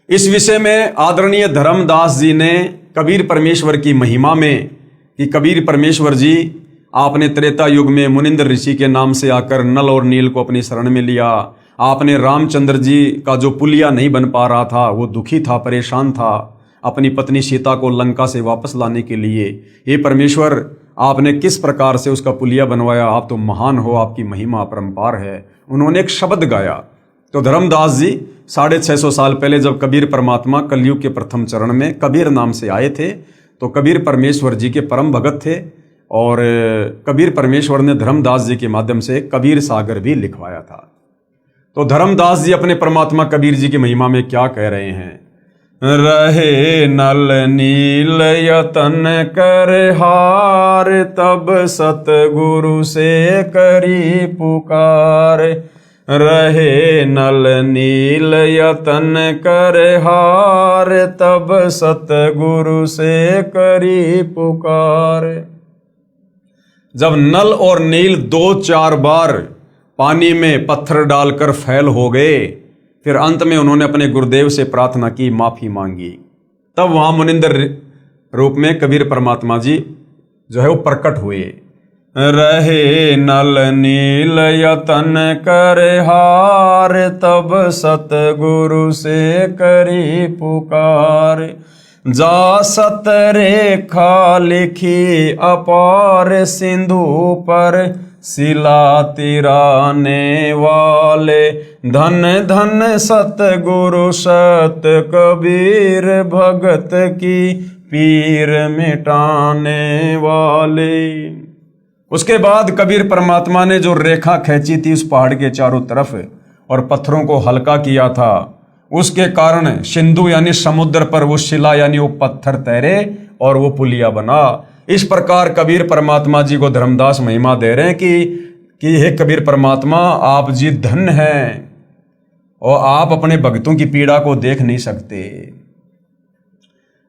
इस विषय में आदरणीय धर्मदास जी ने कबीर परमेश्वर की महिमा में कि कबीर परमेश्वर जी आपने त्रेता युग में मुनिंद्र ऋषि के नाम से आकर नल और नील को अपनी शरण में लिया। आपने रामचंद्र जी का जो पुलिया नहीं बन पा रहा था, वो दुखी था, परेशान था, अपनी पत्नी सीता को लंका से वापस लाने के लिए। हे परमेश्वर, आपने किस प्रकार से उसका पुलिया बनवाया, आप तो महान हो, आपकी महिमा अपरंपार है। उन्होंने एक शब्द गाया। तो धर्मदास जी 650 साल पहले जब कबीर परमात्मा कलयुग के प्रथम चरण में कबीर नाम से आए थे, तो कबीर परमेश्वर जी के परम भगत थे, और कबीर परमेश्वर ने धर्मदास जी के माध्यम से कबीर सागर भी लिखवाया था। तो धर्मदास जी अपने परमात्मा कबीर जी की महिमा में क्या कह रहे हैं? रहे नल नील यतन कर हार, तब सतगुरु से करी पुकार। रहे नल नील यतन कर हार, तब सतगुरु से करी पुकार। जब नल और नील 2-4 बार पानी में पत्थर डालकर फैल हो गए, फिर अंत में उन्होंने अपने गुरुदेव से प्रार्थना की, माफी मांगी। तब वहां मुनिंद्र रूप में कबीर परमात्मा जी वो प्रकट हुए। रहे नल नील यतन कर हार, तब सतगुरु से करी पुकार। जा सत रेखा लिखी अपार, सिंधु पर शिला तिराने वाले। धन धन सतगुरु सत कबीर, भगत की पीर मिटाने वाले। उसके बाद कबीर परमात्मा ने जो रेखा खींची थी उस पहाड़ के चारों तरफ और पत्थरों को हल्का किया था, उसके कारण सिंधु यानी समुद्र पर वो शिला यानी वो पत्थर तैरे और वो पुलिया बना। इस प्रकार कबीर परमात्मा जी को धर्मदास महिमा दे रहे हैं कि हे कबीर परमात्मा, आप जी धन्य हैं और आप अपने भक्तों की पीड़ा को देख नहीं सकते।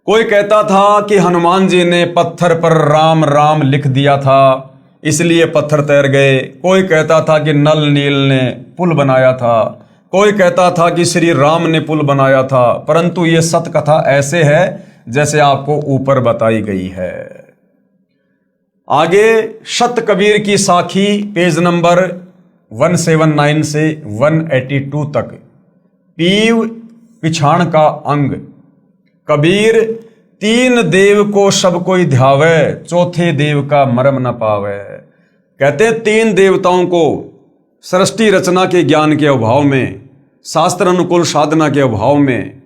कोई कहता था कि हनुमान जी ने पत्थर पर राम राम लिख दिया था, इसलिए पत्थर तैर गए। कोई कहता था कि नल नील ने पुल बनाया था। कोई कहता था कि श्री राम ने पुल बनाया था। परंतु ये सत कथा ऐसे है जैसे आपको ऊपर बताई गई है। आगे शत कबीर की साखी पेज नंबर 179 से 182 तक। पीव पिछाण का अंग। कबीर तीन देव को सब कोई ध्यावे, चौथे देव का मरम न पावे। कहते तीन देवताओं को सृष्टि रचना के ज्ञान के अभाव में, शास्त्र अनुकूल साधना के अभाव में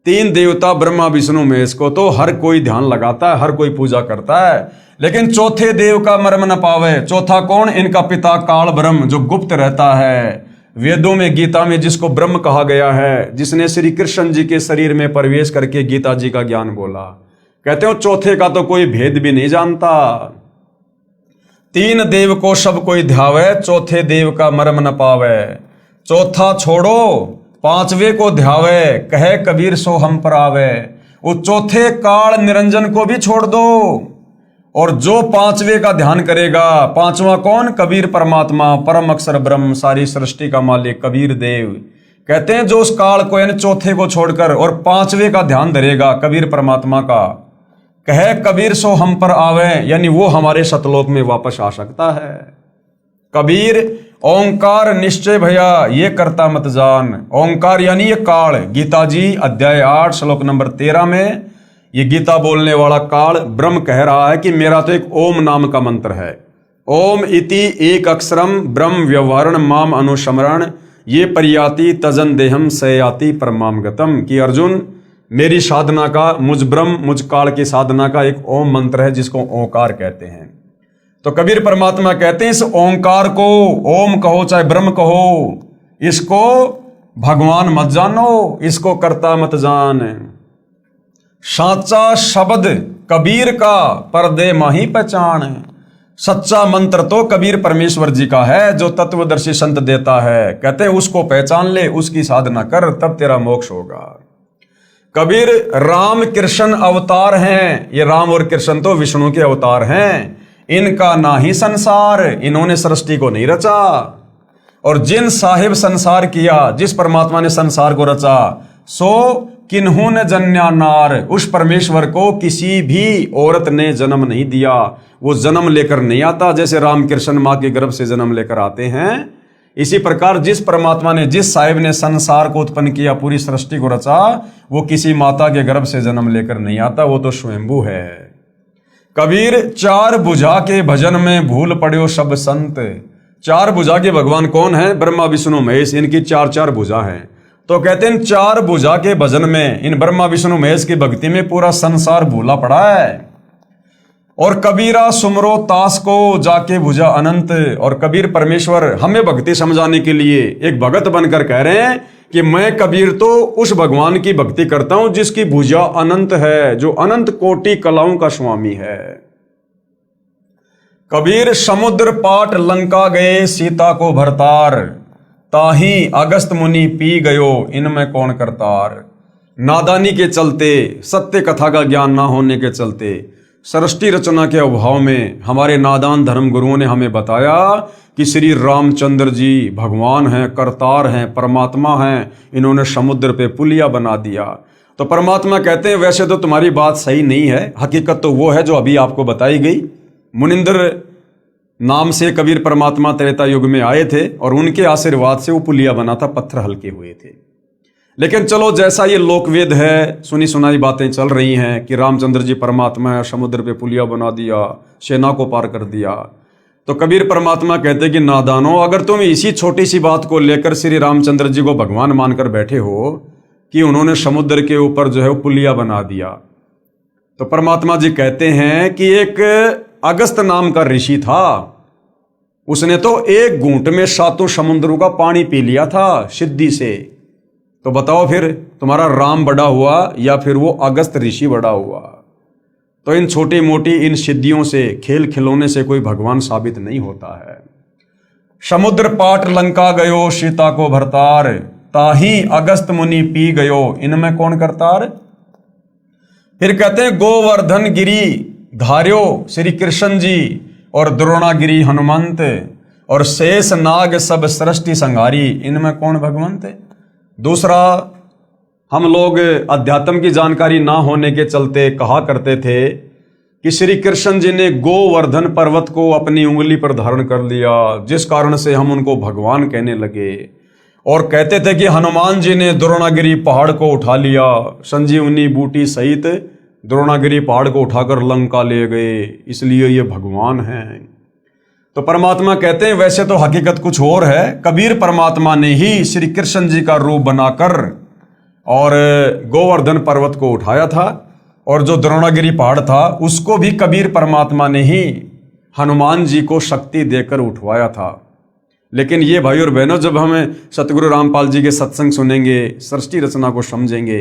तीन देवता ब्रह्मा विष्णु महेश को तो हर कोई ध्यान लगाता है, हर कोई पूजा करता है, लेकिन चौथे देव का मर्म न पावे। चौथा कौन? इनका पिता काल ब्रह्म, जो गुप्त रहता है। वेदों में, गीता में जिसको ब्रह्म कहा गया है, जिसने श्री कृष्ण जी के शरीर में प्रवेश करके गीता जी का ज्ञान बोला, कहते हो चौथे का तो कोई भेद भी नहीं जानता। तीन देव को सब कोई ध्यावे, चौथे देव का मर्म न पावे। चौथा छोड़ो, पांचवे को ध्यावे, कहे कबीर सो हम पर आवे। वो चौथे काल निरंजन को भी छोड़ दो, और जो पांचवे का ध्यान करेगा, पांचवा कौन? कबीर परमात्मा, परम अक्षर ब्रह्म, सारी सृष्टि का मालिक कबीर देव। कहते हैं जो उस काल को यानी चौथे को छोड़कर और पांचवे का ध्यान धरेगा, कबीर परमात्मा का, कहे कबीर सो हम पर आवे, यानी वो हमारे सतलोक में वापस आ सकता है। कबीर ओंकार निश्चय भैया ये करता मत जान। ओंकार यानी ये काल। गीता जी अध्याय 8 श्लोक नंबर 13 में ये गीता बोलने वाला काल ब्रह्म कह रहा है कि मेरा तो एक ओम नाम का मंत्र है। ओम इति एक अक्षरम ब्रह्म व्यवहारण माम अनुस्मरण ये परियाति तजन देहम सयाति परमाम गतम। कि अर्जुन, मेरी साधना का, मुझ ब्रह्म, मुझ काल की साधना का एक ओम मंत्र है जिसको ओंकार कहते हैं। तो कबीर परमात्मा कहते हैं इस ओंकार को, ओम कहो चाहे ब्रह्म कहो, इसको भगवान मत जानो, इसको कर्ता मत जान। साचा शब्द कबीर का पर्दे माही पहचान। सच्चा मंत्र तो कबीर परमेश्वर जी का है, जो तत्वदर्शी संत देता है। कहते हैं उसको पहचान ले, उसकी साधना कर, तब तेरा मोक्ष होगा। कबीर राम कृष्ण अवतार हैं। ये राम और कृष्ण तो विष्णु के अवतार हैं। इनका ना ही संसार, इन्होंने सृष्टि को नहीं रचा। और जिन साहिब संसार किया, जिस परमात्मा ने संसार को रचा, सो किन्हों ने जन्या नार, उस परमेश्वर को किसी भी औरत ने जन्म नहीं दिया। वो जन्म लेकर नहीं आता, जैसे राम कृष्ण माँ के गर्भ से जन्म लेकर आते हैं। इसी प्रकार जिस परमात्मा ने, जिस साहिब ने संसार को उत्पन्न किया, पूरी सृष्टि को रचा, वो किसी माता के गर्भ से जन्म लेकर नहीं आता, वो तो स्वयंभू है। कबीर चार भुजा के भजन में भूल पड़े सब संत। चार भुजा के भगवान कौन है? ब्रह्मा विष्णु महेश, इनकी चार चार भुजा हैं। तो कहते हैं चार भुजा के भजन में, इन ब्रह्मा विष्णु महेश की भक्ति में पूरा संसार भूला पड़ा है। और कबीरा सुमरो तास को जाके भुजा अनंत। और कबीर परमेश्वर हमें भक्ति समझाने के लिए एक भगत बनकर कह रहे हैं कि मैं कबीर तो उस भगवान की भक्ति करता हूं जिसकी भुजा अनंत है, जो अनंत कोटि कलाओं का स्वामी है। कबीर समुद्र पाट लंका गए सीता को भरतार, ताही अगस्त मुनि पी गयो इनमें कौन करतार। नादानी के चलते, सत्य कथा का ज्ञान ना होने के चलते, सृष्टि रचना के अभाव में हमारे नादान धर्म गुरुओं ने हमें बताया कि श्री रामचंद्र जी भगवान हैं, करतार हैं, परमात्मा हैं। इन्होंने समुद्र पे पुलिया बना दिया। तो परमात्मा कहते हैं वैसे तो तुम्हारी बात सही नहीं है, हकीकत तो वो है जो अभी आपको बताई गई। मुनिंद्र नाम से कबीर परमात्मा त्रेता युग में आए थे और उनके आशीर्वाद से वो पुलिया बना था, पत्थर हल्के हुए थे। लेकिन चलो जैसा ये लोकवेद है, सुनी सुनाई बातें चल रही हैं कि रामचंद्र जी परमात्मा है, समुद्र पे पुलिया बना दिया, सेना को पार कर दिया। तो कबीर परमात्मा कहते कि नादानो, अगर तुम इसी छोटी सी बात को लेकर श्री रामचंद्र जी को भगवान मानकर बैठे हो कि उन्होंने समुद्र के ऊपर जो है वो पुलिया बना दिया, तो परमात्मा जी कहते हैं कि एक अगस्त नाम का ऋषि था, उसने तो एक घूंट में 7 समुद्रों का पानी पी लिया था सिद्धि से। तो बताओ फिर तुम्हारा राम बड़ा हुआ या फिर वो अगस्त ऋषि बड़ा हुआ? तो इन छोटी मोटी इन सिद्धियों से, खेल खिलौने से कोई भगवान साबित नहीं होता है। समुद्र पाट लंका गयो सीता को भरतार, ताही अगस्त मुनि पी गयो इनमें कौन करतार। फिर कहते हैं गोवर्धन गिरी धार्यो श्री कृष्ण जी और द्रोणागिरी हनुमंत, और शेष नाग सब सृष्टि संहारी इनमें कौन भगवंत। दूसरा, हम लोग अध्यात्म की जानकारी ना होने के चलते कहा करते थे कि श्री कृष्ण जी ने गोवर्धन पर्वत को अपनी उंगली पर धारण कर लिया, जिस कारण से हम उनको भगवान कहने लगे। और कहते थे कि हनुमान जी ने द्रोणागिरी पहाड़ को उठा लिया, संजीवनी बूटी सहित द्रोणागिरी पहाड़ को उठाकर लंका ले गए, इसलिए ये भगवान हैं। तो परमात्मा कहते हैं वैसे तो हकीकत कुछ और है। कबीर परमात्मा ने ही श्री कृष्ण जी का रूप बनाकर और गोवर्धन पर्वत को उठाया था, और जो द्रोणागिरी पहाड़ था उसको भी कबीर परमात्मा ने ही हनुमान जी को शक्ति देकर उठवाया था। लेकिन ये भाई और बहनों, जब हमें सतगुरु रामपाल जी के सत्संग सुनेंगे, सृष्टि रचना को समझेंगे,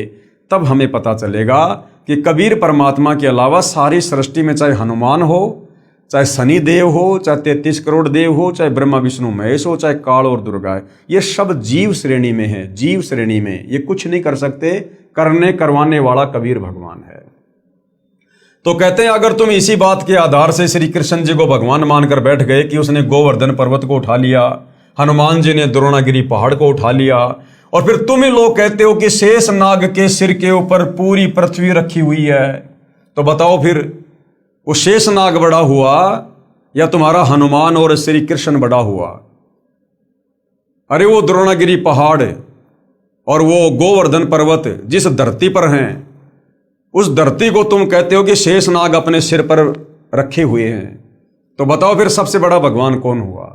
तब हमें पता चलेगा कि कबीर परमात्मा के अलावा सारी सृष्टि में चाहे हनुमान हो, चाहे शनि देव हो, चाहे 33 करोड़ देव हो, चाहे ब्रह्मा विष्णु महेश हो, चाहे काल और दुर्गा है, ये सब जीव श्रेणी में है। जीव श्रेणी में ये कुछ नहीं कर सकते, करने करवाने वाला कबीर भगवान है। तो कहते हैं अगर तुम इसी बात के आधार से श्री कृष्ण जी को भगवान मानकर बैठ गए कि उसने गोवर्धन पर्वत को उठा लिया, हनुमान जी ने द्रोणागिरी पहाड़ को उठा लिया, और फिर तुम ही लोग कहते हो कि शेष नाग के सिर के ऊपर पूरी पृथ्वी रखी हुई है, तो बताओ फिर वो शेष नाग बड़ा हुआ या तुम्हारा हनुमान और श्री कृष्ण बड़ा हुआ? अरे वो द्रोणागिरी पहाड़ और वो गोवर्धन पर्वत जिस धरती पर हैं, उस धरती को तुम कहते हो कि शेष नाग अपने सिर पर रखे हुए हैं, तो बताओ फिर सबसे बड़ा भगवान कौन हुआ?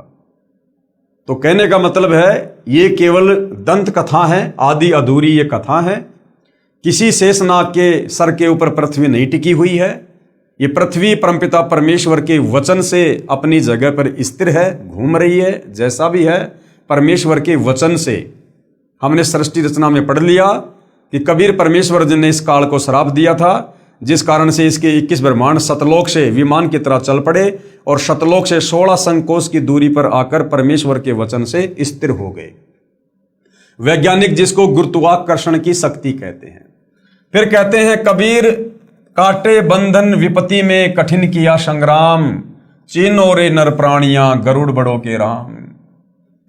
तो कहने का मतलब है ये केवल दंत कथा है, आदि अधूरी ये कथा है। किसी शेष नाग के सर के ऊपर पृथ्वी नहीं टिकी हुई है। ये पृथ्वी परमपिता परमेश्वर के वचन से अपनी जगह पर स्थिर है, घूम रही है। जैसा भी है परमेश्वर के वचन से। हमने सृष्टि रचना में पढ़ लिया कि कबीर परमेश्वर जी ने इस काल को श्राप दिया था, जिस कारण से इसके 21 ब्रह्मांड सतलोक से विमान की तरह चल पड़े और सतलोक से 16 संकोश की दूरी पर आकर परमेश्वर के वचन से स्थिर हो गए। वैज्ञानिक जिसको गुरुत्वाकर्षण की शक्ति कहते हैं। फिर कहते हैं कबीर काटे बंधन विपत्ति में कठिन किया संग्राम, चीनो रे नर प्राणियां गरुड़ बड़ों के राम।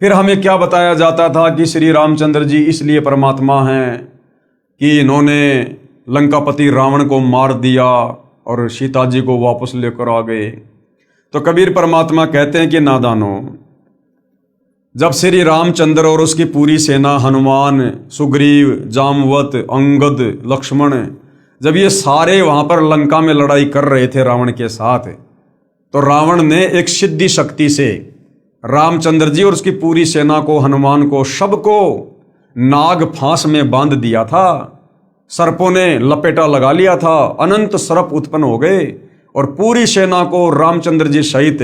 फिर हमें क्या बताया जाता था कि श्री रामचंद्र जी इसलिए परमात्मा हैं कि इन्होंने लंकापति रावण को मार दिया और सीता जी को वापस लेकर आ गए। तो कबीर परमात्मा कहते हैं कि नादानो, जब श्री रामचंद्र और उसकी पूरी सेना हनुमान, सुग्रीव, जामवत, अंगद, लक्ष्मण, जब ये सारे वहां पर लंका में लड़ाई कर रहे थे रावण के साथ, तो रावण ने एक सिद्धि शक्ति से रामचंद्र जी और उसकी पूरी सेना को, हनुमान को, सबको नाग फांस में बांध दिया था। सर्पों ने लपेटा लगा लिया था, अनंत सर्प उत्पन्न हो गए और पूरी सेना को रामचंद्र जी सहित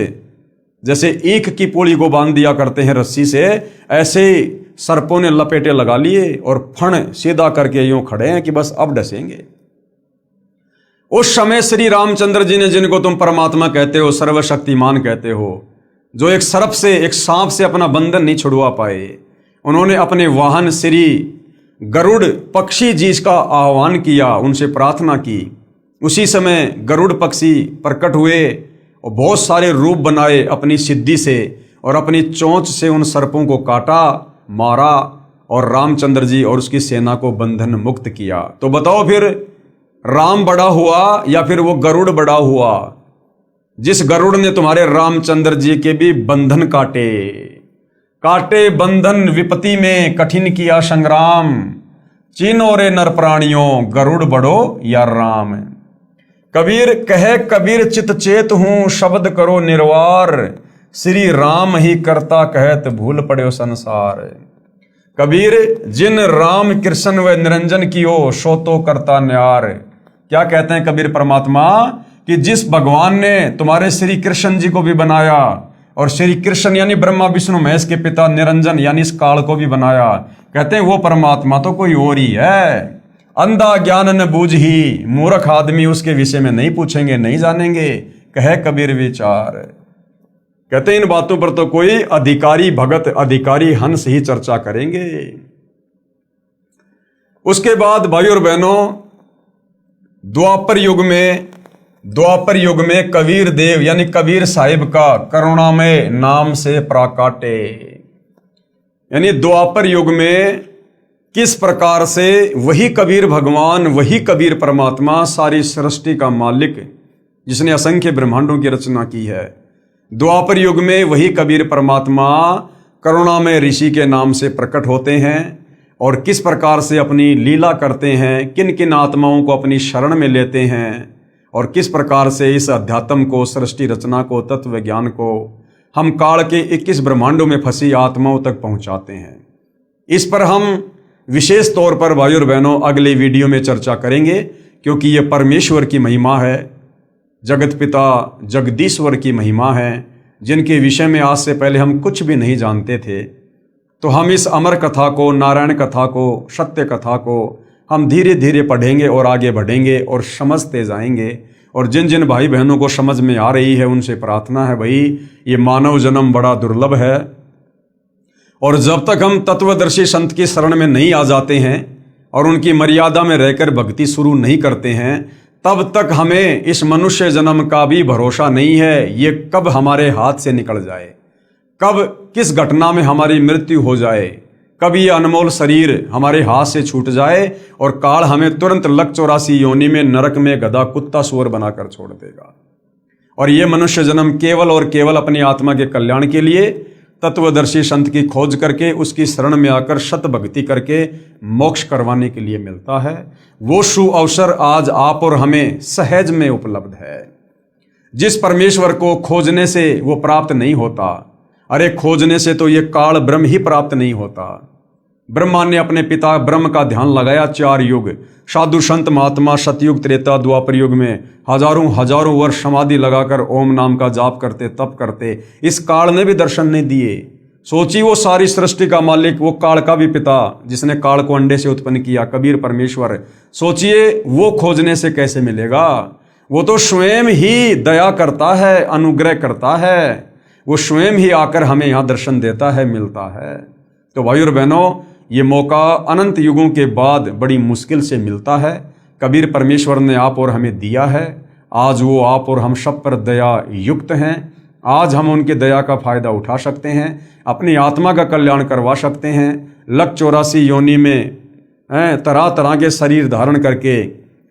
जैसे ईख की पोली को बांध दिया करते हैं रस्सी से, ऐसे सर्पों ने लपेटे लगा लिए और फण सीधा करके यूं खड़े हैं कि बस अब डसेंगे। उस समय श्री रामचंद्र जी ने, जिनको तुम परमात्मा कहते हो, सर्वशक्तिमान कहते हो, जो एक सर्प से, एक सांप से अपना बंधन नहीं छुड़वा पाए, उन्होंने अपने वाहन श्री गरुड़ पक्षी जी का आह्वान किया, उनसे प्रार्थना की। उसी समय गरुड़ पक्षी प्रकट हुए और बहुत सारे रूप बनाए अपनी सिद्धि से, और अपनी चोंच से उन सर्पों को काटा, मारा और रामचंद्र जी और उसकी सेना को बंधन मुक्त किया। तो बताओ फिर राम बड़ा हुआ या फिर वो गरुड़ बड़ा हुआ, जिस गरुड़ ने तुम्हारे रामचंद्र जी के भी बंधन काटे? काटे बंधन विपत्ति में कठिन किया संग्राम, चीनो रे नर प्राणियों गरुड़ बड़ो या राम। कबीर कहे कबीर चित चेत हूं शब्द करो निर्वार, श्री राम ही करता कहत भूल पड़ो संसार। कबीर जिन राम कृष्ण व निरंजन कियो सो तो करता न्यार। क्या कहते हैं कबीर परमात्मा कि जिस भगवान ने तुम्हारे श्री कृष्ण जी को भी बनाया, और श्री कृष्ण यानी ब्रह्मा विष्णु महेश के पिता, निरंजन यानी इस काल को भी बनाया, कहते हैं वो परमात्मा तो कोई और ही है। अंधा ज्ञान न बूझ ही, मूर्ख आदमी उसके विषय में नहीं पूछेंगे, नहीं जानेंगे, कहे कबीर विचार। कहते हैं इन बातों पर तो कोई अधिकारी भगत, अधिकारी हंस ही चर्चा करेंगे। उसके बाद भाई और बहनों, द्वापर युग में कबीर देव यानी कबीर साहिब का करुणामय नाम से प्राकाटे, यानी द्वापर युग में किस प्रकार से वही कबीर भगवान, वही कबीर परमात्मा, सारी सृष्टि का मालिक, जिसने असंख्य ब्रह्मांडों की रचना की है, द्वापर युग में वही कबीर परमात्मा करुणामय ऋषि के नाम से प्रकट होते हैं और किस प्रकार से अपनी लीला करते हैं, किन किन आत्माओं को अपनी शरण में लेते हैं, और किस प्रकार से इस अध्यात्म को, सृष्टि रचना को, तत्व विज्ञान को हम काल के 21 ब्रह्मांडों में फंसी आत्माओं तक पहुंचाते हैं। इस पर हम विशेष तौर पर भाइयों और बहनों अगले वीडियो में चर्चा करेंगे, क्योंकि ये परमेश्वर की महिमा है, जगत पिता जगदीश्वर की महिमा है, जिनके विषय में आज से पहले हम कुछ भी नहीं जानते थे। तो हम इस अमर कथा को, नारायण कथा को, सत्य कथा को हम धीरे धीरे पढ़ेंगे और आगे बढ़ेंगे और समझते जाएंगे। और जिन जिन भाई बहनों को समझ में आ रही है उनसे प्रार्थना है, भाई ये मानव जन्म बड़ा दुर्लभ है, और जब तक हम तत्वदर्शी संत की शरण में नहीं आ जाते हैं और उनकी मर्यादा में रहकर भक्ति शुरू नहीं करते हैं, तब तक हमें इस मनुष्य जन्म का भी भरोसा नहीं है। ये कब हमारे हाथ से निकल जाए, कब किस घटना में हमारी मृत्यु हो जाए, कब ये अनमोल शरीर हमारे हाथ से छूट जाए और काल हमें तुरंत लक 84 योनि में, नरक में गधा कुत्ता सूअर बनाकर छोड़ देगा। और ये मनुष्य जन्म केवल और केवल अपनी आत्मा के कल्याण के लिए तत्वदर्शी संत की खोज करके, उसकी शरण में आकर सत भक्ति करके मोक्ष करवाने के लिए मिलता है। वो सु अवसर आज आप और हमें सहज में उपलब्ध है। जिस परमेश्वर को खोजने से वो प्राप्त नहीं होता, अरे खोजने से तो ये काल ब्रह्म ही प्राप्त नहीं होता। ब्रह्मा ने अपने पिता ब्रह्म का ध्यान लगाया 4 युग, साधु संत महात्मा सतयुग त्रेता द्वापर युग में हजारों वर्ष समाधि लगाकर ओम नाम का जाप करते, तप करते, इस काल ने भी दर्शन नहीं दिए। सोची वो सारी सृष्टि का मालिक, वो काल का भी पिता, जिसने काल को अंडे से उत्पन्न किया, कबीर परमेश्वर, सोचिए वो खोजने से कैसे मिलेगा। वो तो स्वयं ही दया करता है, अनुग्रह करता है, वो स्वयं ही आकर हमें यहाँ दर्शन देता है, मिलता है। तो भाइयों और बहनों, ये मौका अनंत युगों के बाद बड़ी मुश्किल से मिलता है। कबीर परमेश्वर ने आप और हमें दिया है। आज वो आप और हम सब पर दया युक्त हैं। आज हम उनकी दया का फायदा उठा सकते हैं, अपनी आत्मा का कल्याण करवा सकते हैं। लक 84 योनि में तरह तरह के शरीर धारण करके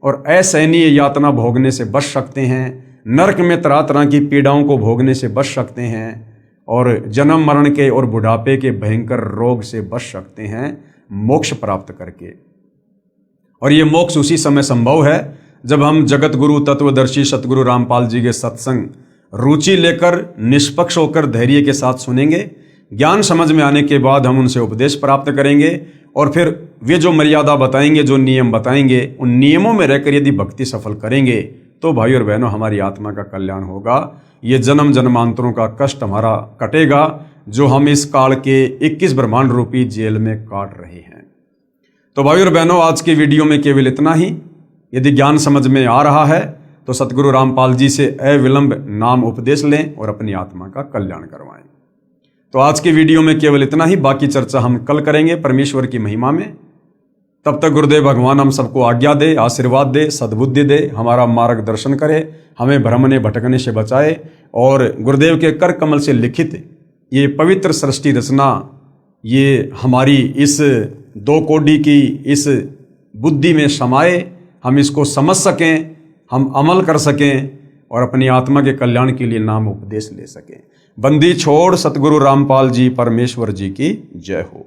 और असहनीय यातना भोगने से बच सकते हैं। नरक में तरह तरह की पीड़ाओं को भोगने से बच सकते हैं और जन्म मरण के और बुढ़ापे के भयंकर रोग से बच सकते हैं मोक्ष प्राप्त करके। और ये मोक्ष उसी समय संभव है जब हम जगत गुरु तत्वदर्शी सतगुरु रामपाल जी के सत्संग रुचि लेकर, निष्पक्ष होकर, धैर्य के साथ सुनेंगे। ज्ञान समझ में आने के बाद हम उनसे उपदेश प्राप्त करेंगे और फिर वे जो मर्यादा बताएंगे, जो नियम बताएंगे, उन नियमों में रहकर यदि भक्ति सफल करेंगे तो भाई और बहनों हमारी आत्मा का कल्याण होगा। ये जन्म जन्मांतरों का कष्ट हमारा कटेगा जो हम इस काल के 21 ब्रह्मांड रूपी जेल में काट रहे हैं। तो भाई और बहनों, आज के वीडियो में केवल इतना ही। यदि ज्ञान समझ में आ रहा है तो सतगुरु रामपाल जी से अविलंब नाम उपदेश लें और अपनी आत्मा का कल्याण करवाएं। तो आज के वीडियो में केवल इतना ही, बाकी चर्चा हम कल करेंगे परमेश्वर की महिमा में। तब तक गुरुदेव भगवान हम सबको आज्ञा दे, आशीर्वाद दे, सद्बुद्धि दे, हमारा मार्गदर्शन करे, हमें भ्रमने भटकने से बचाए और गुरुदेव के कर कमल से लिखित ये पवित्र सृष्टि रचना, ये हमारी इस 2 कोडी की इस बुद्धि में समाये, हम इसको समझ सकें, हम अमल कर सकें और अपनी आत्मा के कल्याण के लिए नाम उपदेश ले सकें। बंदी छोड़ सतगुरु रामपाल जी परमेश्वर जी की जय हो।